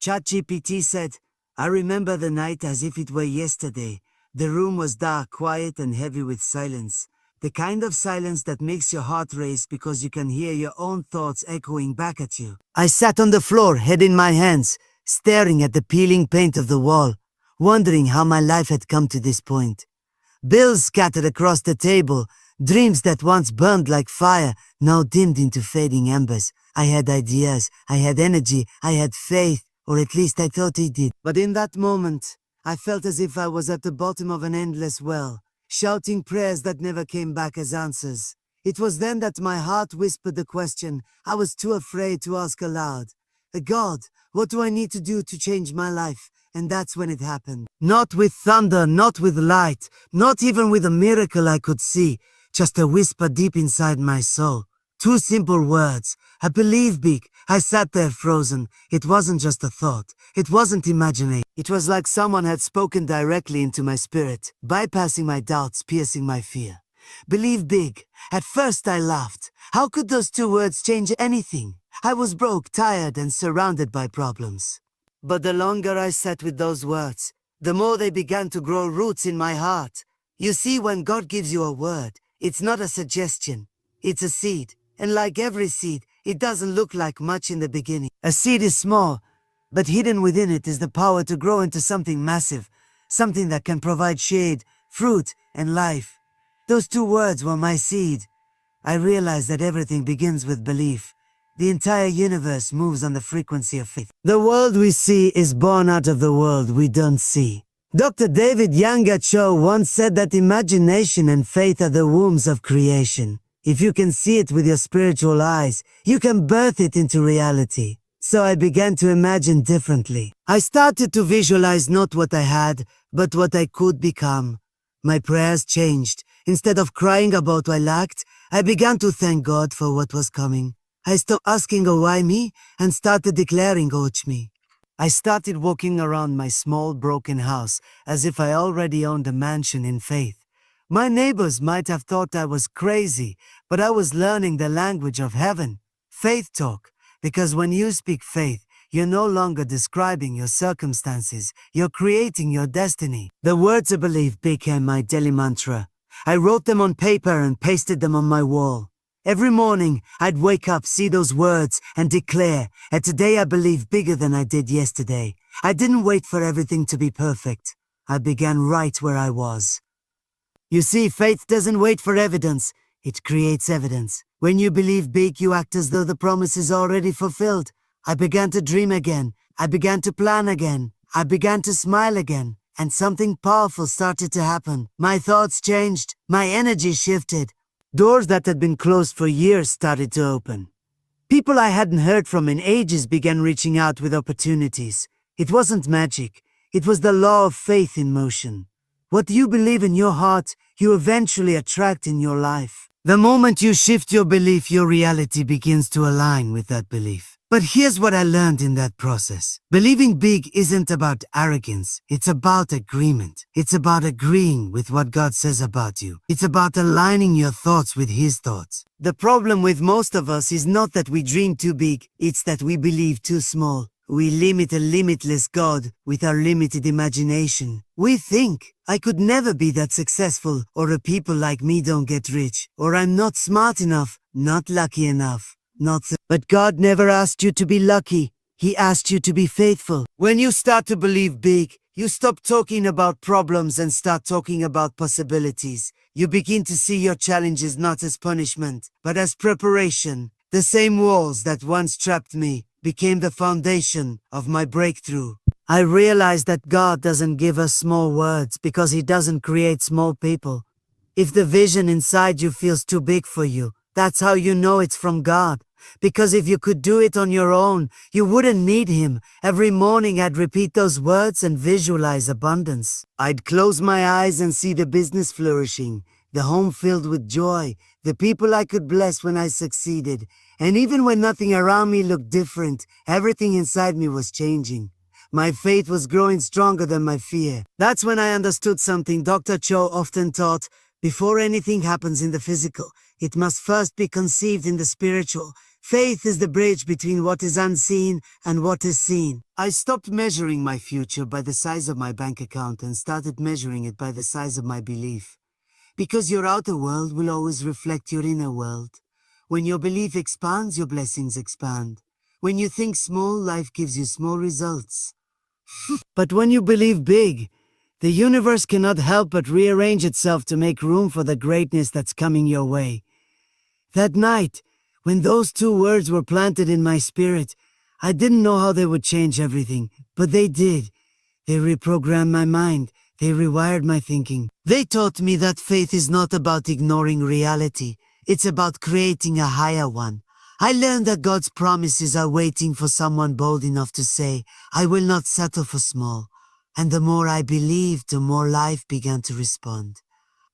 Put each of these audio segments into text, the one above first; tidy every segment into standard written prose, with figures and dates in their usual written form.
ChatGPT said, I remember the night as if it were yesterday. The room was dark, quiet, and heavy with silence. The kind of silence that makes your heart race because you can hear your own thoughts echoing back at you. I sat on the floor, head in my hands, staring at the peeling paint of the wall, wondering how my life had come to this point. Bills scattered across the table, dreams that once burned like fire, now dimmed into fading embers. I had ideas, I had energy, I had faith, or at least I thought I did. But in that moment, I felt as if I was at the bottom of an endless well, shouting prayers that never came back as answers. It was then that my heart whispered the question I was too afraid to ask aloud. God, what do I need to do to change my life? And that's when it happened. Not with thunder, not with light, not even with a miracle I could see, just a whisper deep inside my soul. Two simple words. I believe big. I sat there frozen. It wasn't just a thought. It wasn't imagination. It was like someone had spoken directly into my spirit, bypassing my doubts, piercing my fear. Believe big. At first I laughed. How could those two words change anything? I was broke, tired, and surrounded by problems. But the longer I sat with those words, the more they began to grow roots in my heart. You see, when God gives you a word, it's not a suggestion. It's a seed. And like every seed, it doesn't look like much in the beginning. A seed is small, but hidden within it is the power to grow into something massive, something that can provide shade, fruit, and life. Those two words were my seed. I realized that everything begins with belief. The entire universe moves on the frequency of faith. The world we see is born out of the world we don't see. Dr. David Yanga Cho once said that imagination and faith are the wombs of creation. If you can see it with your spiritual eyes, you can birth it into reality. So I began to imagine differently. I started to visualize not what I had, but what I could become. My prayers changed. Instead of crying about what I lacked, I began to thank God for what was coming. I stopped asking, oh, why me? And started declaring, oh, it's me. I started walking around my small broken house as if I already owned a mansion in faith. My neighbors might have thought I was crazy, but I was learning the language of heaven, faith talk, because when you speak faith, you're no longer describing your circumstances, you're creating your destiny. The words I believe became my daily mantra. I wrote them on paper and pasted them on my wall. Every morning, I'd wake up, see those words, and declare, and today I believe bigger than I did yesterday. I didn't wait for everything to be perfect. I began right where I was. You see, faith doesn't wait for evidence. It creates evidence. When you believe big, you act as though the promise is already fulfilled. I began to dream again. I began to plan again. I began to smile again. And something powerful started to happen. My thoughts changed. My energy shifted. Doors that had been closed for years started to open. People I hadn't heard from in ages began reaching out with opportunities. It wasn't magic. It was the law of faith in motion. What you believe in your heart, you eventually attract in your life. The moment you shift your belief, your reality begins to align with that belief. But here's what I learned in that process. Believing big isn't about arrogance. It's about agreement. It's about agreeing with what God says about you. It's about aligning your thoughts with His thoughts. The problem with most of us is not that we dream too big. It's that we believe too small. We limit a limitless God with our limited imagination. We think, I could never be that successful, or people like me don't get rich, or I'm not smart enough, not lucky enough, But God never asked you to be lucky. He asked you to be faithful. When you start to believe big, you stop talking about problems and start talking about possibilities. You begin to see your challenges not as punishment, but as preparation. The same walls that once trapped me became the foundation of my breakthrough. I realized that God doesn't give us small words because He doesn't create small people. If the vision inside you feels too big for you, that's how you know it's from God. Because if you could do it on your own, you wouldn't need Him. Every morning I'd repeat those words and visualize abundance. I'd close my eyes and see the business flourishing, the home filled with joy, the people I could bless when I succeeded. And even when nothing around me looked different, everything inside me was changing. My faith was growing stronger than my fear. That's when I understood something Dr. Cho often taught. Before anything happens in the physical, it must first be conceived in the spiritual. Faith is the bridge between what is unseen and what is seen. I stopped measuring my future by the size of my bank account and started measuring it by the size of my belief. Because your outer world will always reflect your inner world. When your belief expands, your blessings expand. When you think small, life gives you small results. But when you believe big, the universe cannot help but rearrange itself to make room for the greatness that's coming your way. That night, when those 2 words were planted in my spirit, I didn't know how they would change everything, but they did. They reprogrammed my mind. They rewired my thinking. They taught me that faith is not about ignoring reality. It's about creating a higher one. I learned that God's promises are waiting for someone bold enough to say, I will not settle for small. And the more I believed, the more life began to respond.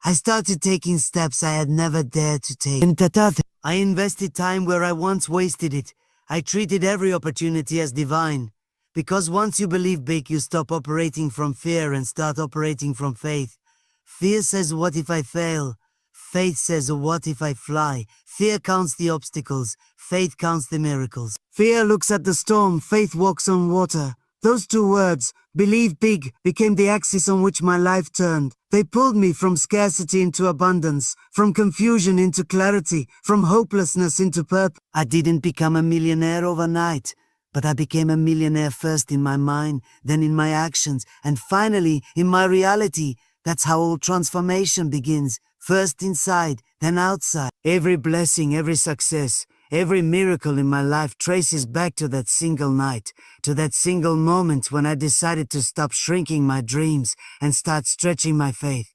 I started taking steps I had never dared to take. I invested time where I once wasted it. I treated every opportunity as divine. Because once you believe big, you stop operating from fear and start operating from faith. Fear says, what if I fail? Faith says, what if I fly? Fear counts the obstacles. Faith counts the miracles. Fear looks at the storm. Faith walks on water. Those 2 words, believe big, became the axis on which my life turned. They pulled me from scarcity into abundance, from confusion into clarity, from hopelessness into purpose. I didn't become a millionaire overnight, but I became a millionaire first in my mind, then in my actions, and finally in my reality. That's how all transformation begins. First inside, then outside. Every blessing, every success, every miracle in my life traces back to that single night, to that single moment when I decided to stop shrinking my dreams and start stretching my faith.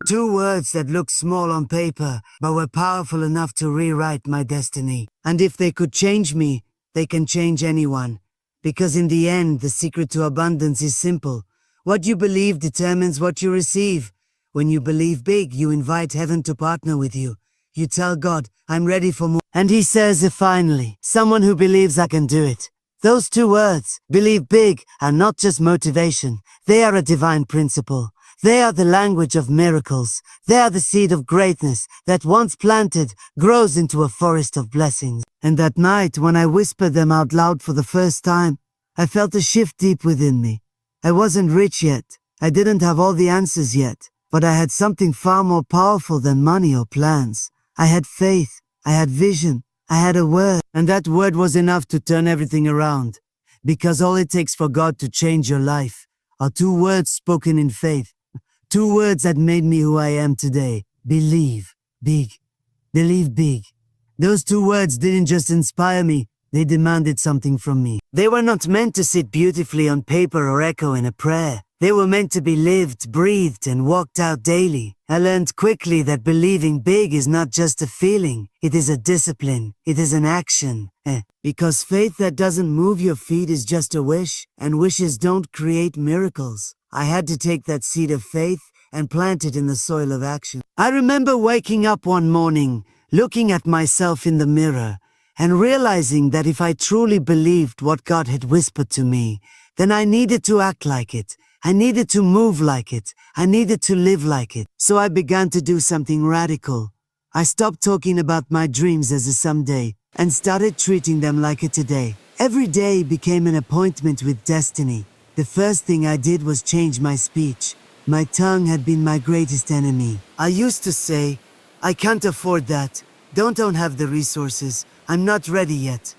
2 words that looked small on paper, but were powerful enough to rewrite my destiny. And if they could change me, they can change anyone. Because in the end, the secret to abundance is simple. What you believe determines what you receive. When you believe big, you invite heaven to partner with you. You tell God, I'm ready for more. And he says, finally, someone who believes I can do it. Those 2 words, believe big, are not just motivation. They are a divine principle. They are the language of miracles. They are the seed of greatness that once planted grows into a forest of blessings. And that night, when I whispered them out loud for the first time, I felt a shift deep within me. I wasn't rich yet. I didn't have all the answers yet. But I had something far more powerful than money or plans. I had faith. I had vision. I had a word. And that word was enough to turn everything around. Because all it takes for God to change your life are 2 words spoken in faith. 2 words that made me who I am today. Believe big. Believe big. Those 2 words didn't just inspire me. They demanded something from me. They were not meant to sit beautifully on paper or echo in a prayer. They were meant to be lived, breathed, and walked out daily. I learned quickly that believing big is not just a feeling. It is a discipline. It is an action. Because faith that doesn't move your feet is just a wish, and wishes don't create miracles. I had to take that seed of faith and plant it in the soil of action. I remember waking up one morning, looking at myself in the mirror, and realizing that if I truly believed what God had whispered to me, then I needed to act like it. I needed to move like it. I needed to live like it. So I began to do something radical. I stopped talking about my dreams as a someday and started treating them like a today. Every day became an appointment with destiny. The first thing I did was change my speech. My tongue had been my greatest enemy. I used to say, I can't afford that. Don't have the resources. I'm not ready yet.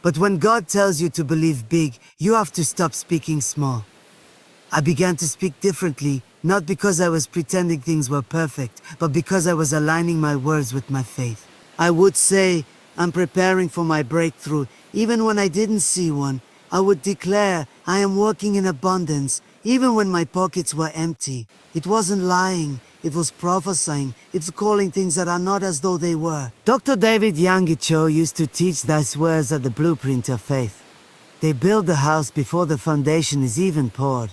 But when God tells you to believe big, you have to stop speaking small. I began to speak differently, not because I was pretending things were perfect, but because I was aligning my words with my faith. I would say, I'm preparing for my breakthrough, even when I didn't see one. I would declare, I am working in abundance, even when my pockets were empty. It wasn't lying, it was prophesying, it's calling things that are not as though they were. Dr. David Yangicho used to teach those words at the blueprint of faith. They build the house before the foundation is even poured.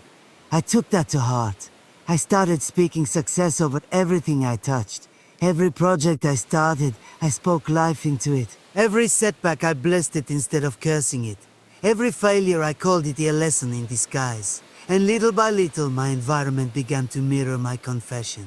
I took that to heart. I started speaking success over everything I touched. Every project I started, I spoke life into it. Every setback, I blessed it instead of cursing it. Every failure, I called it a lesson in disguise. And little by little, my environment began to mirror my confession.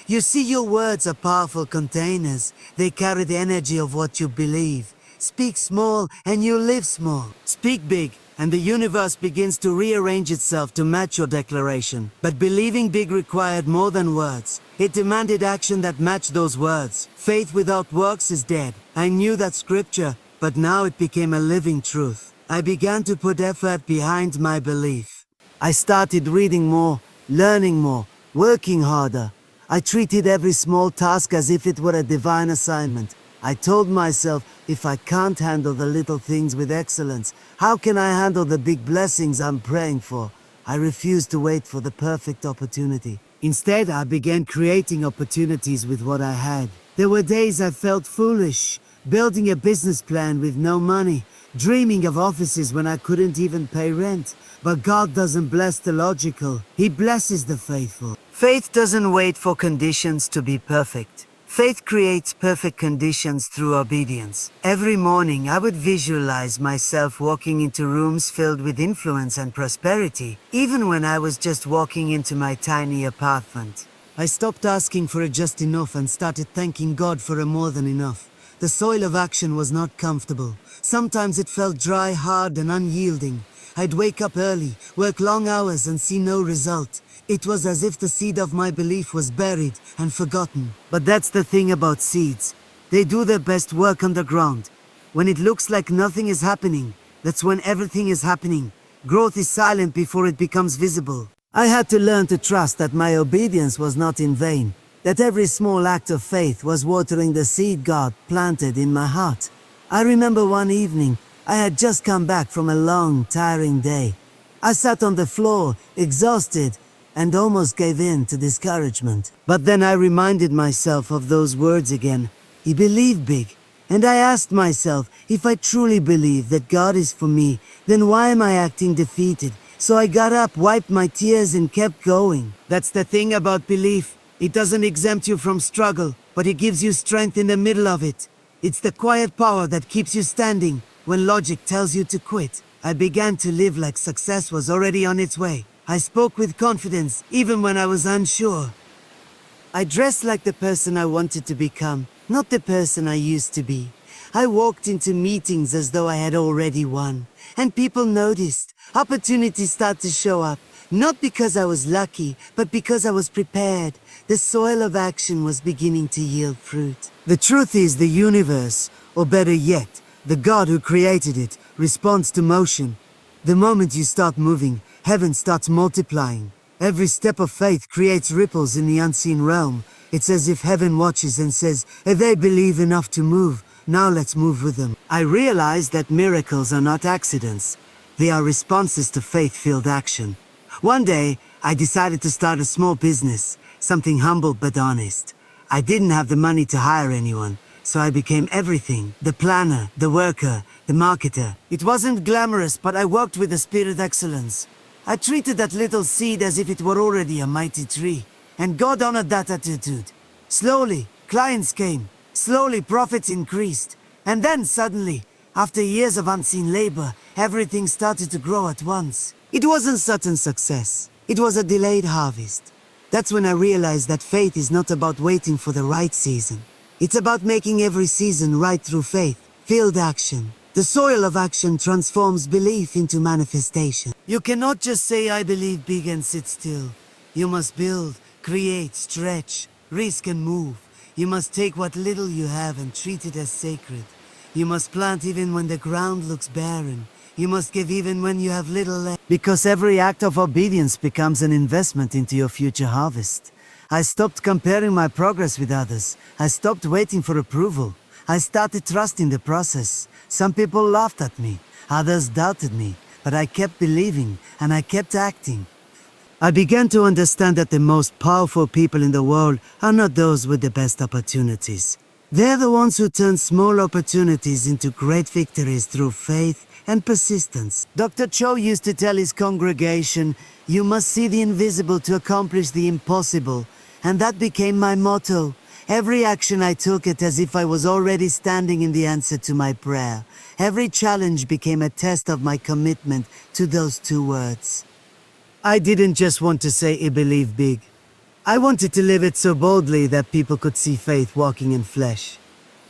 You see, your words are powerful containers. They carry the energy of what you believe. Speak small and you live small. Speak big and the universe begins to rearrange itself to match your declaration. But believing big required more than words. It demanded action that matched those words. Faith without works is dead. I knew that scripture, but now it became a living truth. I began to put effort behind my belief. I started reading more, learning more, working harder. I treated every small task as if it were a divine assignment. I told myself, if I can't handle the little things with excellence, how can I handle the big blessings I'm praying for? I refused to wait for the perfect opportunity. Instead, I began creating opportunities with what I had. There were days I felt foolish, building a business plan with no money, dreaming of offices when I couldn't even pay rent. But God doesn't bless the logical, He blesses the faithful. Faith doesn't wait for conditions to be perfect. Faith creates perfect conditions through obedience. Every morning, I would visualize myself walking into rooms filled with influence and prosperity, even when I was just walking into my tiny apartment. I stopped asking for a just enough and started thanking God for a more than enough. The soil of action was not comfortable. Sometimes it felt dry, hard, and unyielding. I'd wake up early, work long hours, and see no result. It was as if the seed of my belief was buried and forgotten. But that's the thing about seeds. They do their best work underground. When it looks like nothing is happening, that's when everything is happening. Growth is silent before it becomes visible. I had to learn to trust that my obedience was not in vain, that every small act of faith was watering the seed God planted in my heart. I remember one evening, I had just come back from a long, tiring day. I sat on the floor, exhausted, and almost gave in to discouragement. But then I reminded myself of those words again. He believed big. And I asked myself, if I truly believe that God is for me, then why am I acting defeated? So I got up, wiped my tears, and kept going. That's the thing about belief. It doesn't exempt you from struggle, but it gives you strength in the middle of it. It's the quiet power that keeps you standing when logic tells you to quit. I began to live like success was already on its way. I spoke with confidence, even when I was unsure. I dressed like the person I wanted to become, not the person I used to be. I walked into meetings as though I had already won. And people noticed. Opportunities started to show up, not because I was lucky, but because I was prepared. The soil of action was beginning to yield fruit. The truth is, the universe, or better yet, the God who created it, responds to motion. The moment you start moving, heaven starts multiplying. Every step of faith creates ripples in the unseen realm. It's as if heaven watches and says, if they believe enough to move, now let's move with them. I realized that miracles are not accidents. They are responses to faith-filled action. One day, I decided to start a small business, something humble but honest. I didn't have the money to hire anyone, so I became everything. The planner, the worker, the marketer. It wasn't glamorous, but I worked with a spirit of excellence. I treated that little seed as if it were already a mighty tree, and God honored that attitude. Slowly, clients came. Slowly, profits increased. And then suddenly, after years of unseen labor, everything started to grow at once. It wasn't sudden success. It was a delayed harvest. That's when I realized that faith is not about waiting for the right season. It's about making every season right through faith, filled action. The soil of action transforms belief into manifestation. You cannot just say, I believe big and sit still. You must build, create, stretch, risk and move. You must take what little you have and treat it as sacred. You must plant even when the ground looks barren. You must give even when you have little left. Because every act of obedience becomes an investment into your future harvest. I stopped comparing my progress with others. I stopped waiting for approval. I started trusting the process. Some people laughed at me, others doubted me, but I kept believing and I kept acting. I began to understand that the most powerful people in the world are not those with the best opportunities. They're the ones who turn small opportunities into great victories through faith and persistence. Dr. Cho used to tell his congregation, you must see the invisible to accomplish the impossible. And that became my motto. Every action I took it as if I was already standing in the answer to my prayer. Every challenge became a test of my commitment to those two words. I didn't just want to say I believe big. I wanted to live it so boldly that people could see faith walking in flesh.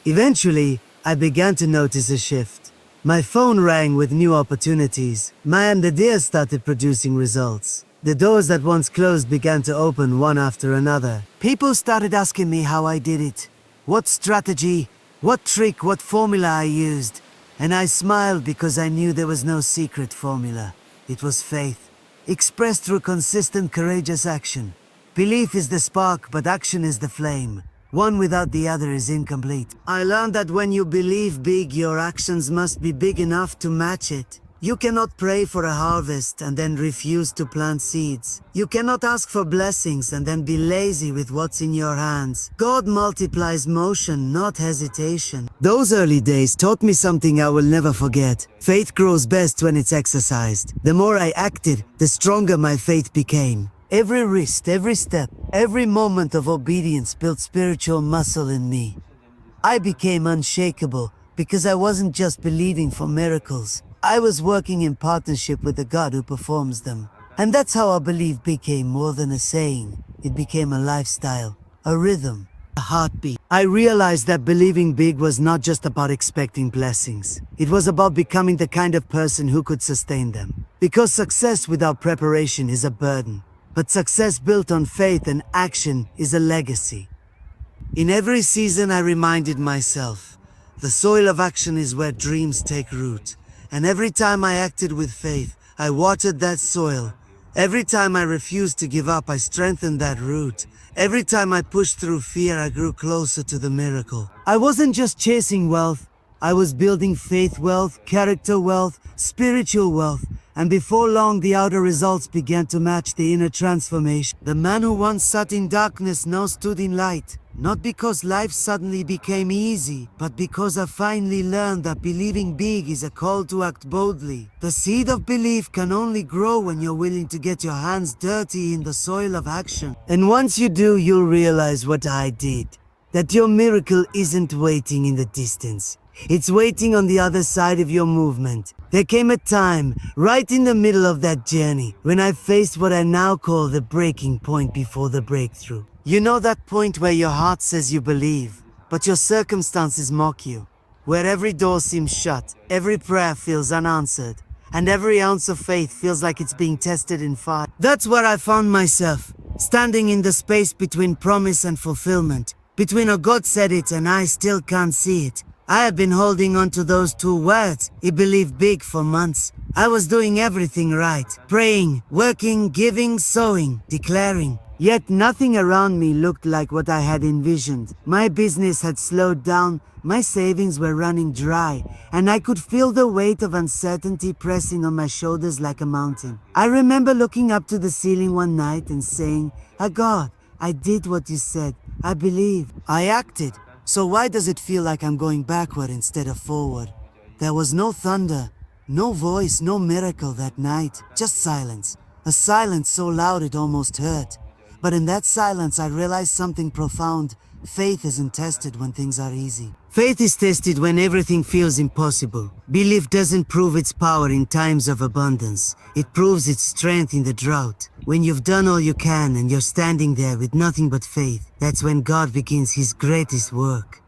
Eventually, I began to notice a shift. My phone rang with new opportunities. My ideas started producing results. The doors that once closed began to open one after another. People started asking me how I did it. What strategy, what trick, what formula I used. And I smiled because I knew there was no secret formula. It was faith, expressed through consistent, courageous action. Belief is the spark, but action is the flame. One without the other is incomplete. I learned that when you believe big, your actions must be big enough to match it. You cannot pray for a harvest and then refuse to plant seeds. You cannot ask for blessings and then be lazy with what's in your hands. God multiplies motion, not hesitation. Those early days taught me something I will never forget. Faith grows best when it's exercised. The more I acted, the stronger my faith became. Every wrist, every step, every moment of obedience built spiritual muscle in me. I became unshakable because I wasn't just believing for miracles. I was working in partnership with the God who performs them. And that's how I believe became more than a saying. It became a lifestyle, a rhythm, a heartbeat. I realized that believing big was not just about expecting blessings. It was about becoming the kind of person who could sustain them. Because success without preparation is a burden. But success built on faith and action is a legacy. In every season I reminded myself, the soil of action is where dreams take root. And every time I acted with faith, I watered that soil. Every time I refused to give up, I strengthened that root. Every time I pushed through fear, I grew closer to the miracle. I wasn't just chasing wealth. I was building faith wealth, character wealth, spiritual wealth. And before long, the outer results began to match the inner transformation. The man who once sat in darkness now stood in light. Not because life suddenly became easy, but because I finally learned that believing big is a call to act boldly. The seed of belief can only grow when you're willing to get your hands dirty in the soil of action. And once you do, you'll realize what I did. That your miracle isn't waiting in the distance. It's waiting on the other side of your movement. There came a time, right in the middle of that journey, when I faced what I now call the breaking point before the breakthrough. You know that point where your heart says you believe, but your circumstances mock you. Where every door seems shut, every prayer feels unanswered, and every ounce of faith feels like it's being tested in fire. That's where I found myself, standing in the space between promise and fulfillment, between a God said it and I still can't see it. I have been holding on to those two words, I believe big, for months. I was doing everything right, praying, working, giving, sowing, declaring. Yet nothing around me looked like what I had envisioned. My business had slowed down, my savings were running dry, and I could feel the weight of uncertainty pressing on my shoulders like a mountain. I remember looking up to the ceiling one night and saying, God, I did what you said. I believed. I acted. So why does it feel like I'm going backward instead of forward? There was no thunder, no voice, no miracle that night, just silence. A silence so loud it almost hurt. But in that silence I realized something profound. Faith isn't tested when things are easy. Faith is tested when everything feels impossible. Belief doesn't prove its power in times of abundance. It proves its strength in the drought. When you've done all you can and you're standing there with nothing but faith, that's when God begins His greatest work.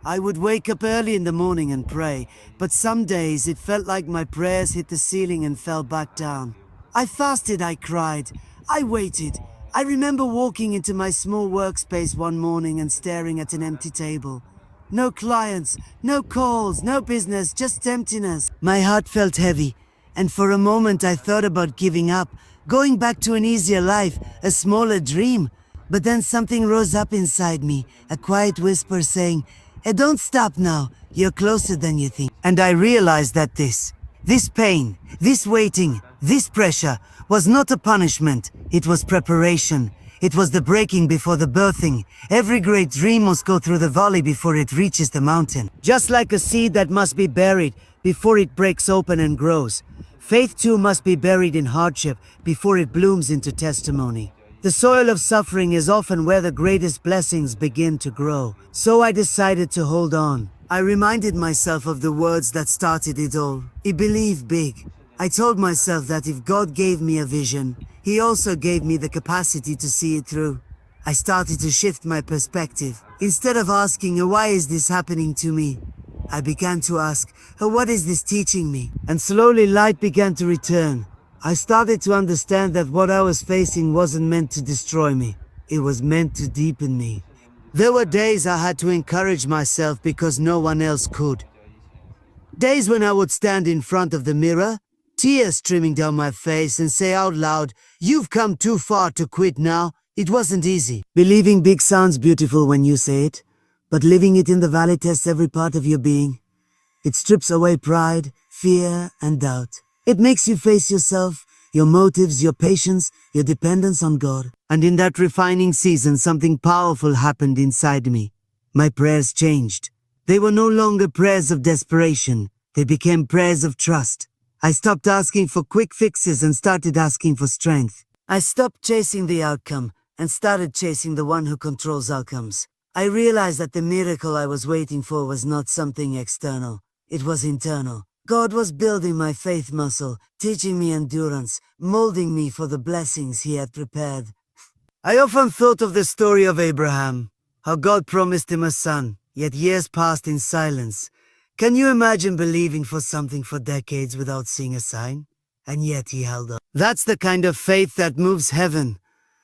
I would wake up early in the morning and pray, but some days it felt like my prayers hit the ceiling and fell back down. I fasted, I cried, I waited. I remember walking into my small workspace one morning and staring at an empty table. No clients, no calls, no business, just emptiness. My heart felt heavy, and for a moment I thought about giving up, going back to an easier life, a smaller dream. But then something rose up inside me, a quiet whisper saying, "Hey, don't stop now, you're closer than you think." And I realized that this pain, this waiting, this pressure was not a punishment, it was preparation. It was the breaking before the birthing. Every great dream must go through the valley before it reaches the mountain. Just like a seed that must be buried before it breaks open and grows. Faith too must be buried in hardship before it blooms into testimony. The soil of suffering is often where the greatest blessings begin to grow. So I decided to hold on. I reminded myself of the words that started it all. I believe big. I told myself that if God gave me a vision, He also gave me the capacity to see it through. I started to shift my perspective. Instead of asking, why is this happening to me? I began to ask, what is this teaching me? And slowly light began to return. I started to understand that what I was facing wasn't meant to destroy me. It was meant to deepen me. There were days I had to encourage myself because no one else could. Days when I would stand in front of the mirror, tears streaming down my face, and say out loud, "You've come too far to quit now." It wasn't easy. Believing big sounds beautiful when you say it, but living it in the valley tests every part of your being. It strips away pride, fear, and doubt. It makes you face yourself, your motives, your patience, your dependence on God. And in that refining season, something powerful happened inside me. My prayers changed. They were no longer prayers of desperation. They became prayers of trust. I stopped asking for quick fixes and started asking for strength. I stopped chasing the outcome and started chasing the one who controls outcomes. I realized that the miracle I was waiting for was not something external. It was internal. God was building my faith muscle, teaching me endurance, molding me for the blessings He had prepared. I often thought of the story of Abraham, how God promised him a son, yet years passed in silence. Can you imagine believing for something for decades without seeing a sign? And yet he held on. That's the kind of faith that moves heaven.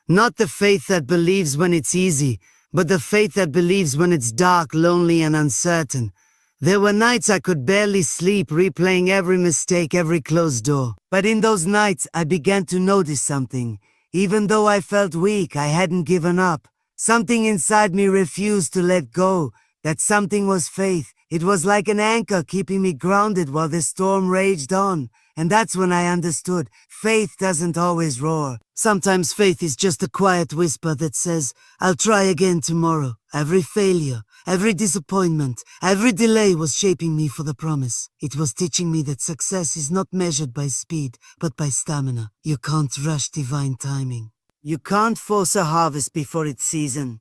Not the faith that believes when it's easy, but the faith that believes when it's dark, lonely, and uncertain. There were nights I could barely sleep, replaying every mistake, every closed door. But in those nights, I began to notice something. Even though I felt weak, I hadn't given up. Something inside me refused to let go. That something was faith. It was like an anchor keeping me grounded while the storm raged on. And that's when I understood, faith doesn't always roar. Sometimes faith is just a quiet whisper that says, "I'll try again tomorrow." Every failure, every disappointment, every delay was shaping me for the promise. It was teaching me that success is not measured by speed, but by stamina. You can't rush divine timing. You can't force a harvest before its season.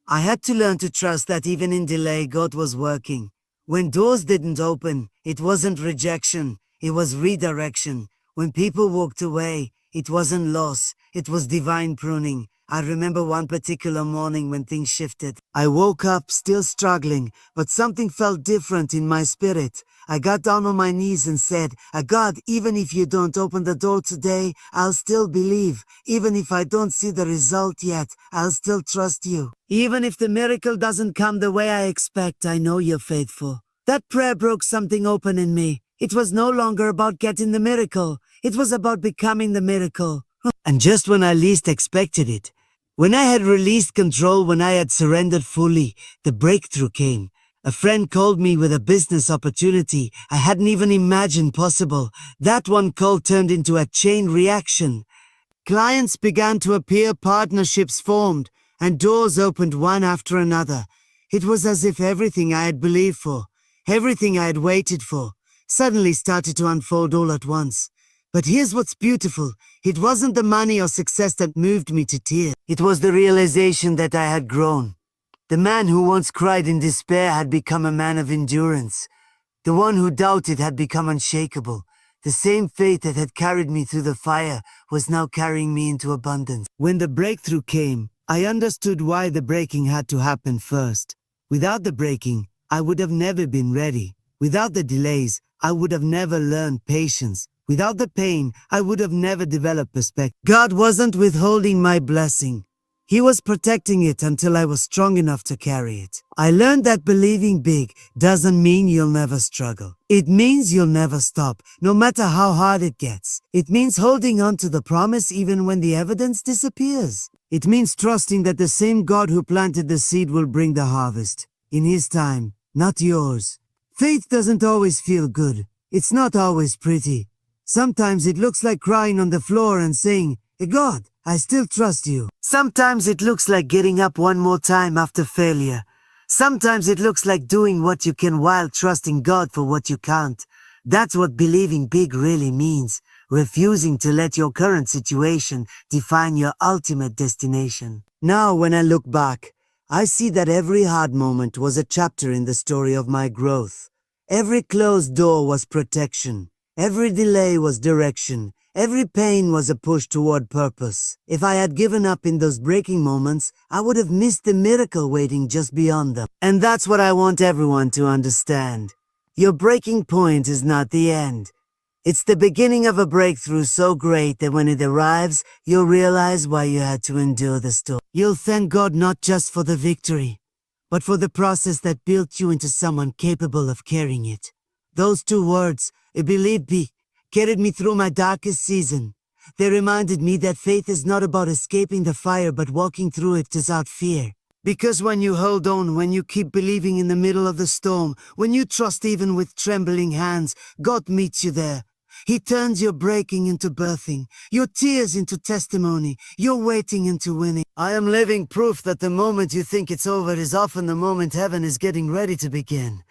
I had to learn to trust that even in delay, God was working. When doors didn't open, it wasn't rejection. It was redirection. When people walked away, it wasn't loss. It was divine pruning. I remember one particular morning when things shifted. I woke up still struggling, but something felt different in my spirit. I got down on my knees and said, "God, even if you don't open the door today, I'll still believe. Even if I don't see the result yet, I'll still trust you. Even if the miracle doesn't come the way I expect, I know you're faithful." That prayer broke something open in me. It was no longer about getting the miracle. It was about becoming the miracle. And just when I least expected it, when I had released control, when I had surrendered fully, the breakthrough came. A friend called me with a business opportunity I hadn't even imagined possible. That one call turned into a chain reaction. Clients began to appear, partnerships formed, and doors opened one after another. It was as if everything I had believed for, everything I had waited for, suddenly started to unfold all at once. But here's what's beautiful. It wasn't the money or success that moved me to tears. It was the realization that I had grown. The man who once cried in despair had become a man of endurance. The one who doubted had become unshakable. The same faith that had carried me through the fire was now carrying me into abundance. When the breakthrough came, I understood why the breaking had to happen first. Without the breaking, I would have never been ready. Without the delays, I would have never learned patience. Without the pain, I would have never developed perspective. God wasn't withholding my blessing. He was protecting it until I was strong enough to carry it. I learned that believing big doesn't mean you'll never struggle. It means you'll never stop, no matter how hard it gets. It means holding on to the promise even when the evidence disappears. It means trusting that the same God who planted the seed will bring the harvest. In His time, not yours. Faith doesn't always feel good. It's not always pretty. Sometimes it looks like crying on the floor and saying, "Hey God, I still trust you." Sometimes it looks like getting up one more time after failure. Sometimes it looks like doing what you can while trusting God for what you can't. That's what believing big really means. Refusing to let your current situation define your ultimate destination. Now, when I look back, I see that every hard moment was a chapter in the story of my growth. Every closed door was protection. Every delay was direction. Every pain was a push toward purpose. If I had given up in those breaking moments, I would have missed the miracle waiting just beyond them. And that's what I want everyone to understand. Your breaking point is not the end. It's the beginning of a breakthrough so great that when it arrives, you'll realize why you had to endure the storm. You'll thank God not just for the victory, but for the process that built you into someone capable of carrying it. Those two words, believe me, carried me through my darkest season. They reminded me that faith is not about escaping the fire but walking through it without fear. Because when you hold on, when you keep believing in the middle of the storm, when you trust even with trembling hands, God meets you there. He turns your breaking into birthing, your tears into testimony, your waiting into winning. I am living proof that the moment you think it's over is often the moment heaven is getting ready to begin.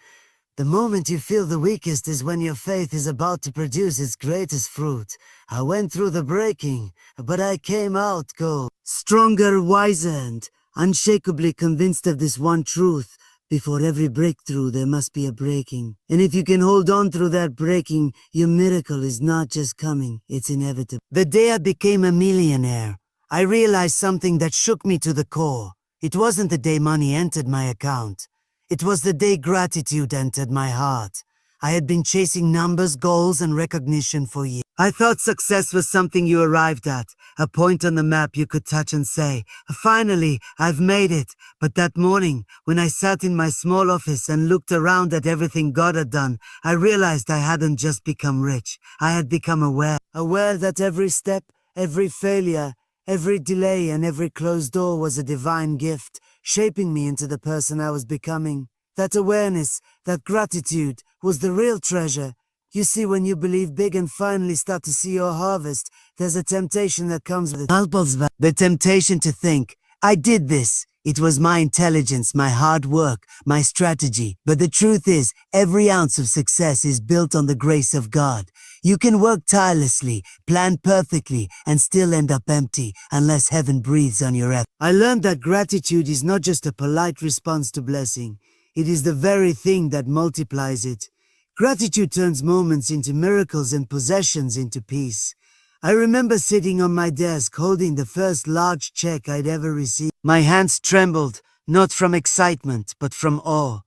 The moment you feel the weakest is when your faith is about to produce its greatest fruit. I went through the breaking, but I came out gold. Stronger, wiser, and unshakably convinced of this one truth. Before every breakthrough, there must be a breaking. And if you can hold on through that breaking, your miracle is not just coming, it's inevitable. The day I became a millionaire, I realized something that shook me to the core. It wasn't the day money entered my account. It was the day gratitude entered my heart. I had been chasing numbers, goals, and recognition for years. I thought success was something you arrived at, a point on the map you could touch and say, finally, I've made it. But that morning, when I sat in my small office and looked around at everything God had done, I realized I hadn't just become rich. I had become aware. Aware that every step, every failure, every delay, and every closed door was a divine gift, shaping me into the person I was becoming. That awareness, that gratitude, was the real treasure. You see, when you believe big and finally start to see your harvest, there's a temptation that comes with it. The temptation to think, I did this. It was my intelligence, my hard work, my strategy. But the truth is, every ounce of success is built on the grace of God. You can work tirelessly, plan perfectly, and still end up empty unless heaven breathes on your effort. I learned that gratitude is not just a polite response to blessing. It is the very thing that multiplies it. Gratitude turns moments into miracles and possessions into peace. I remember sitting on my desk holding the first large check I'd ever received. My hands trembled, not from excitement, but from awe.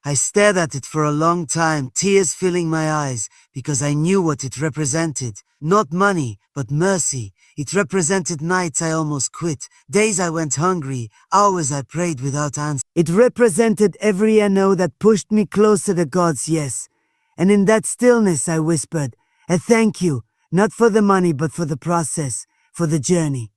I stared at it for a long time, tears filling my eyes, because I knew what it represented. Not money, but mercy. It represented nights I almost quit, days I went hungry, hours I prayed without answer. It represented every no that pushed me closer to God's yes. And in that stillness I whispered, a thank you, not for the money but for the process, for the journey,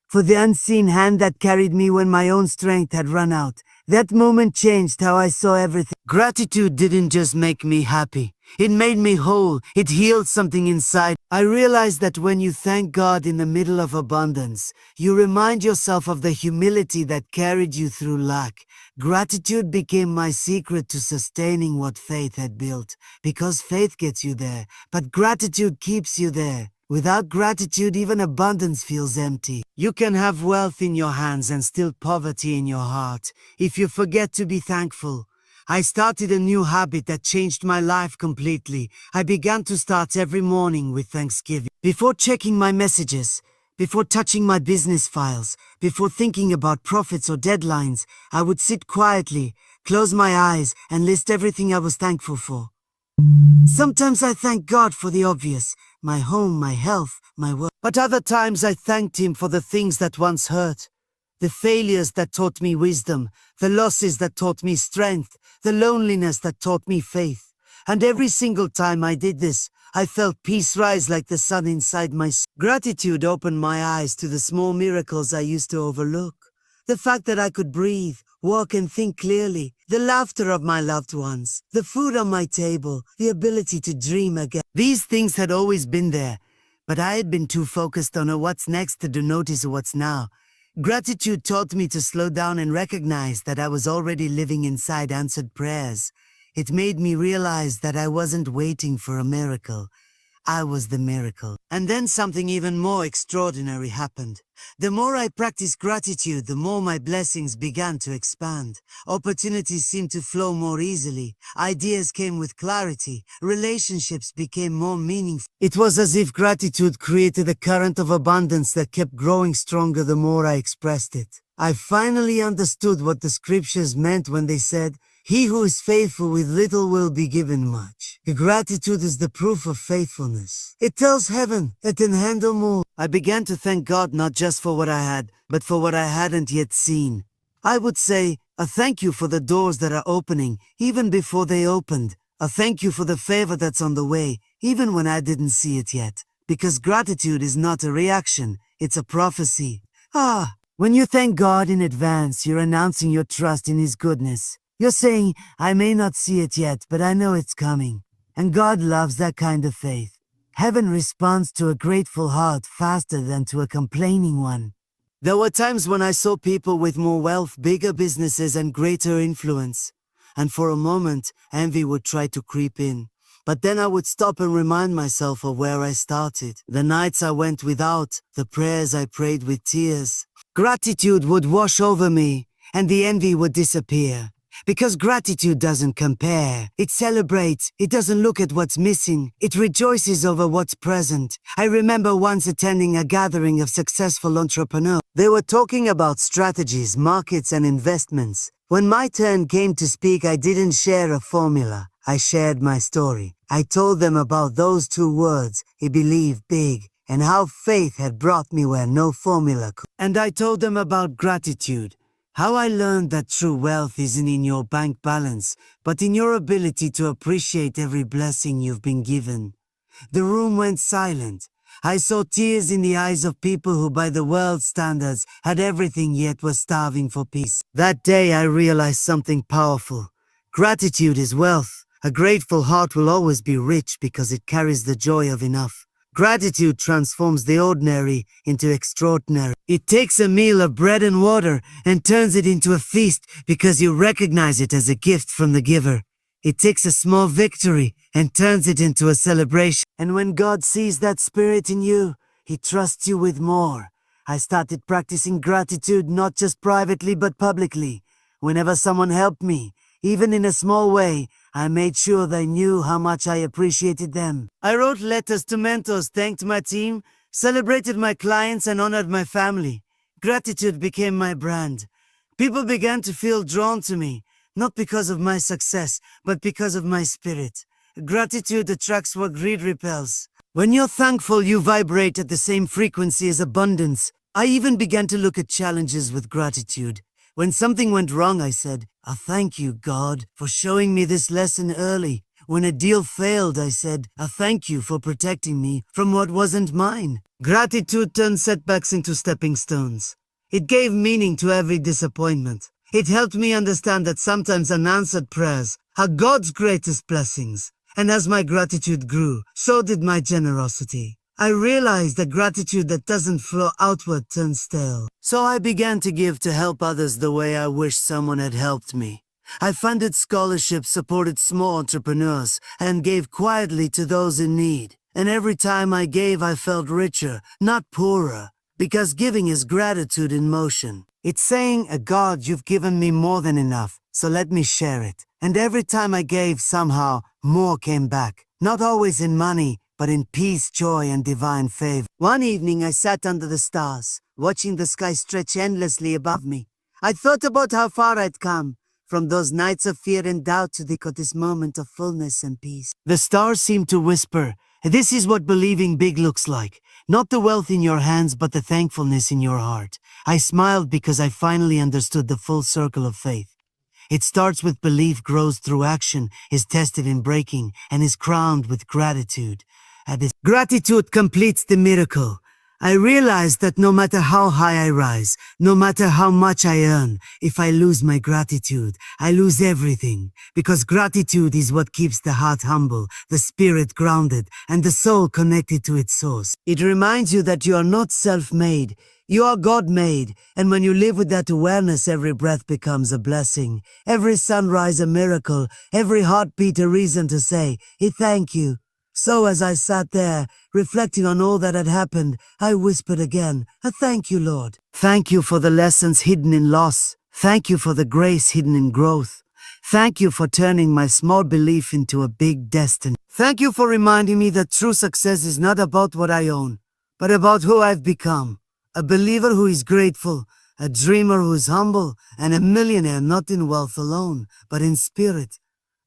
for the unseen hand that carried me when my own strength had run out. That moment changed how I saw everything. Gratitude didn't just make me happy. It made me whole. It healed something inside. I realized that when you thank God in the middle of abundance, you remind yourself of the humility that carried you through lack. Gratitude became my secret to sustaining what faith had built, because faith gets you there, but gratitude keeps you there. Without gratitude, even abundance feels empty. You can have wealth in your hands and still poverty in your heart if you forget to be thankful. I started a new habit that changed my life completely. I began to start every morning with thanksgiving. Before checking my messages, before touching my business files, before thinking about profits or deadlines, I would sit quietly, close my eyes, and list everything I was thankful for. Sometimes I thank God for the obvious, my home, my health, my work. But other times I thanked Him for the things that once hurt, the failures that taught me wisdom, the losses that taught me strength, the loneliness that taught me faith. And every single time I did this, I felt peace rise like the sun inside my soul. Gratitude opened my eyes to the small miracles I used to overlook. The fact that I could breathe, walk and think clearly, the laughter of my loved ones, the food on my table, the ability to dream again. These things had always been there, but I had been too focused on what's next to notice what's now. Gratitude taught me to slow down and recognize that I was already living inside answered prayers. It made me realize that I wasn't waiting for a miracle. I was the miracle. And then something even more extraordinary happened. The more I practiced gratitude, the more my blessings began to expand. Opportunities seemed to flow more easily. Ideas came with clarity. Relationships became more meaningful. It was as if gratitude created a current of abundance that kept growing stronger the more I expressed it. I finally understood what the scriptures meant when they said, He who is faithful with little will be given much. Gratitude is the proof of faithfulness. It tells heaven it can handle more. I began to thank God not just for what I had, but for what I hadn't yet seen. I would say, a thank you for the doors that are opening, even before they opened. A thank you for the favor that's on the way, even when I didn't see it yet. Because gratitude is not a reaction, it's a prophecy. When you thank God in advance, you're announcing your trust in His goodness. You're saying, I may not see it yet, but I know it's coming. And God loves that kind of faith. Heaven responds to a grateful heart faster than to a complaining one. There were times when I saw people with more wealth, bigger businesses, and greater influence. And for a moment, envy would try to creep in. But then I would stop and remind myself of where I started. The nights I went without, the prayers I prayed with tears. Gratitude would wash over me, and the envy would disappear. Because gratitude doesn't compare. It celebrates. It doesn't look at what's missing. It rejoices over what's present. I remember once attending a gathering of successful entrepreneurs. They were talking about strategies, markets, and investments. When my turn came to speak, I didn't share a formula. I shared my story. I told them about those two words, believe big, and how faith had brought me where no formula could. And I told them about gratitude. How I learned that true wealth isn't in your bank balance, but in your ability to appreciate every blessing you've been given. The room went silent. I saw tears in the eyes of people who by the world's standards had everything yet were starving for peace. That day I realized something powerful. Gratitude is wealth. A grateful heart will always be rich because it carries the joy of enough. Gratitude transforms the ordinary into extraordinary. It takes a meal of bread and water and turns it into a feast because you recognize it as a gift from the giver. It takes a small victory and turns it into a celebration. And when God sees that spirit in you, He trusts you with more. I started practicing gratitude not just privately but publicly. Whenever someone helped me, even in a small way, I made sure they knew how much I appreciated them. I wrote letters to mentors, thanked my team, celebrated my clients, and honored my family. Gratitude became my brand. People began to feel drawn to me, not because of my success, but because of my spirit. Gratitude attracts what greed repels. When you're thankful, you vibrate at the same frequency as abundance. I even began to look at challenges with gratitude. When something went wrong, I said, thank you, God, for showing me this lesson early. When a deal failed, I said, thank you for protecting me from what wasn't mine. Gratitude turned setbacks into stepping stones. It gave meaning to every disappointment. It helped me understand that sometimes unanswered prayers are God's greatest blessings. And as my gratitude grew, so did my generosity. I realized that gratitude that doesn't flow outward turns stale. So I began to give to help others the way I wish someone had helped me. I funded scholarships, supported small entrepreneurs, and gave quietly to those in need. And every time I gave, I felt richer, not poorer, because giving is gratitude in motion. It's saying, God, you've given me more than enough, so let me share it. And every time I gave, somehow, more came back. Not always in money, but in peace, joy, and divine favor. One evening I sat under the stars, watching the sky stretch endlessly above me. I thought about how far I'd come, from those nights of fear and doubt to this moment of fullness and peace. The stars seemed to whisper, this is what believing big looks like. Not the wealth in your hands, but the thankfulness in your heart. I smiled because I finally understood the full circle of faith. It starts with belief, grows through action, is tested in breaking, and is crowned with gratitude. Gratitude completes the miracle. I realized that no matter how high I rise, no matter how much I earn, if I lose my gratitude, I lose everything. Because gratitude is what keeps the heart humble, the spirit grounded, and the soul connected to its source. It reminds you that you are not self-made. You are God-made, and when you live with that awareness, every breath becomes a blessing, every sunrise a miracle, every heartbeat a reason to say, thank you. So as I sat there, reflecting on all that had happened, I whispered again, thank you, Lord. Thank you for the lessons hidden in loss. Thank you for the grace hidden in growth. Thank you for turning my small belief into a big destiny. Thank you for reminding me that true success is not about what I own, but about who I've become. A believer who is grateful, a dreamer who's humble, and a millionaire not in wealth alone, but in spirit.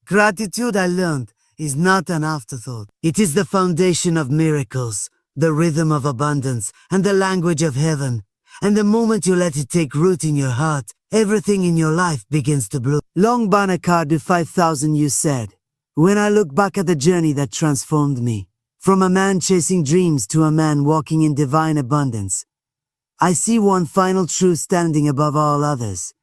Gratitude, I learned, is not an afterthought. It is the foundation of miracles, the rhythm of abundance, and the language of heaven. And the moment you let it take root in your heart, everything in your life begins to bloom. Long Banakadu 5000 you said, when I look back at the journey that transformed me, from a man chasing dreams to a man walking in divine abundance, I see one final truth standing above all others.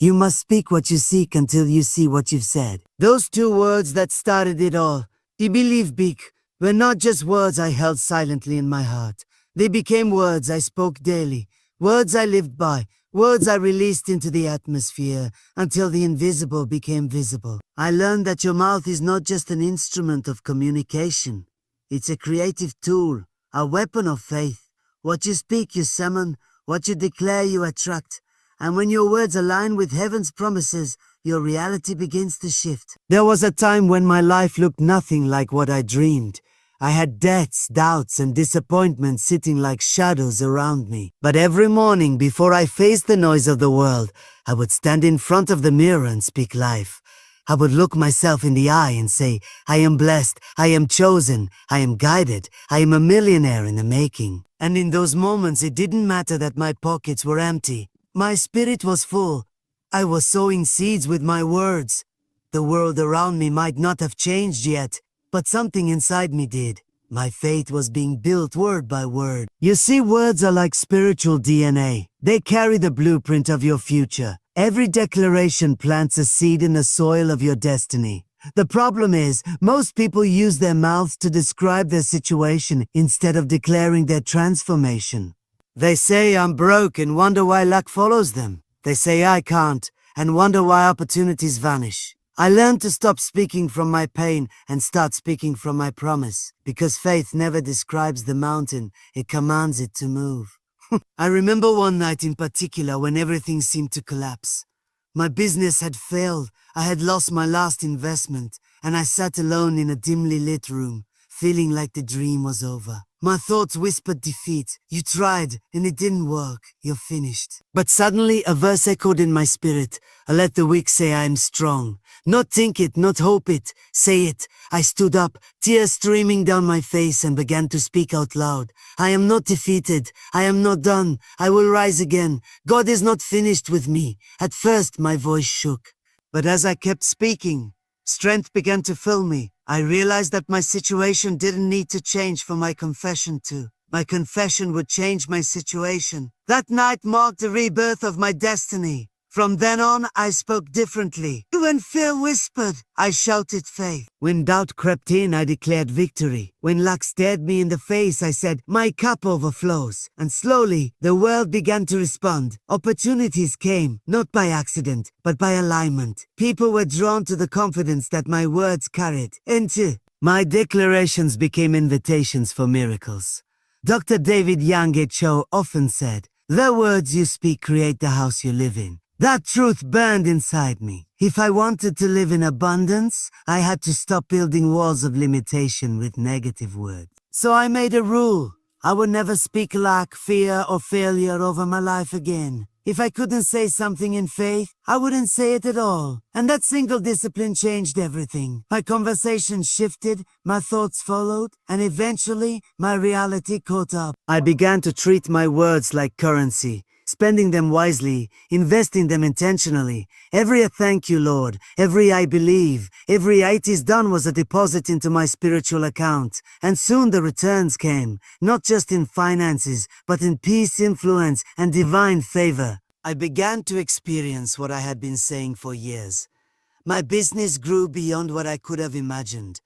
You must speak what you seek until you see what you've said. Those two words that started it all, I believe big, were not just words I held silently in my heart. They became words I spoke daily, words I lived by, words I released into the atmosphere until the invisible became visible. I learned that your mouth is not just an instrument of communication. It's a creative tool, a weapon of faith. What you speak, you summon. What you declare, you attract. And when your words align with heaven's promises, your reality begins to shift. There was a time when my life looked nothing like what I dreamed. I had debts, doubts, and disappointments sitting like shadows around me. But every morning, before I faced the noise of the world, I would stand in front of the mirror and speak life. I would look myself in the eye and say, I am blessed, I am chosen, I am guided, I am a millionaire in the making. And in those moments, it didn't matter that my pockets were empty. My spirit was full. I was sowing seeds with my words. The world around me might not have changed yet, but something inside me did. My faith was being built word by word. You see, words are like spiritual DNA. They carry the blueprint of your future. Every declaration plants a seed in the soil of your destiny. The problem is, most people use their mouths to describe their situation instead of declaring their transformation. They say, I'm broke, and wonder why luck follows them. They say, I can't, and wonder why opportunities vanish. I learned to stop speaking from my pain and start speaking from my promise, because faith never describes the mountain, it commands it to move. I remember one night in particular when everything seemed to collapse. My business had failed, I had lost my last investment, and I sat alone in a dimly lit room, feeling like the dream was over. My thoughts whispered defeat. You tried, and it didn't work. You're finished. But suddenly a verse echoed in my spirit. Let the weak say I am strong. Not think it, not hope it. Say it. I stood up, tears streaming down my face, and began to speak out loud. I am not defeated. I am not done. I will rise again. God is not finished with me. At first my voice shook. But as I kept speaking, strength began to fill me. I realized that my situation didn't need to change for my confession to. My confession would change my situation. That night marked the rebirth of my destiny. From then on, I spoke differently. When fear whispered, I shouted faith. When doubt crept in, I declared victory. When luck stared me in the face, I said, my cup overflows. And slowly, the world began to respond. Opportunities came, not by accident, but by alignment. People were drawn to the confidence that my words carried. My declarations became invitations for miracles. Dr. David Yange Cho often said, the words you speak create the house you live in. That truth burned inside me. If I wanted to live in abundance, I had to stop building walls of limitation with negative words. So I made a rule. I would never speak lack, fear, or failure over my life again. If I couldn't say something in faith, I wouldn't say it at all. And that single discipline changed everything. My conversation shifted, my thoughts followed, and eventually my reality caught up. I began to treat my words like currency, spending them wisely, investing them intentionally. Every thank you, Lord, every I believe, every it is done was a deposit into my spiritual account. And soon the returns came, not just in finances, but in peace, influence, and divine favor. I began to experience what I had been saying for years. My business grew beyond what I could have imagined.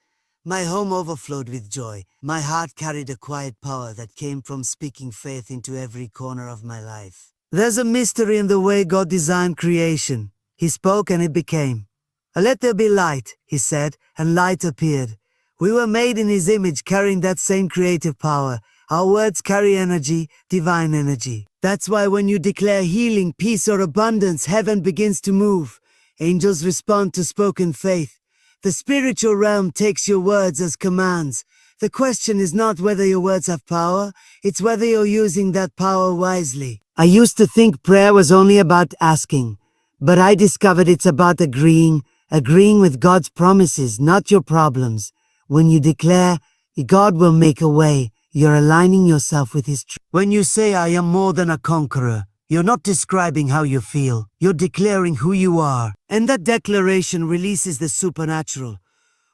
My home overflowed with joy. My heart carried a quiet power that came from speaking faith into every corner of my life. There's a mystery in the way God designed creation. He spoke and it became. Let there be light, he said, and light appeared. We were made in his image, carrying that same creative power. Our words carry energy, divine energy. That's why when you declare healing, peace, or abundance, heaven begins to move. Angels respond to spoken faith. The spiritual realm takes your words as commands. The question is not whether your words have power, it's whether you're using that power wisely. I used to think prayer was only about asking, but I discovered it's about agreeing with God's promises, not your problems. When you declare, God will make a way, you're aligning yourself with His truth. When you say, I am more than a conqueror, you're not describing how you feel, you're declaring who you are. And that declaration releases the supernatural.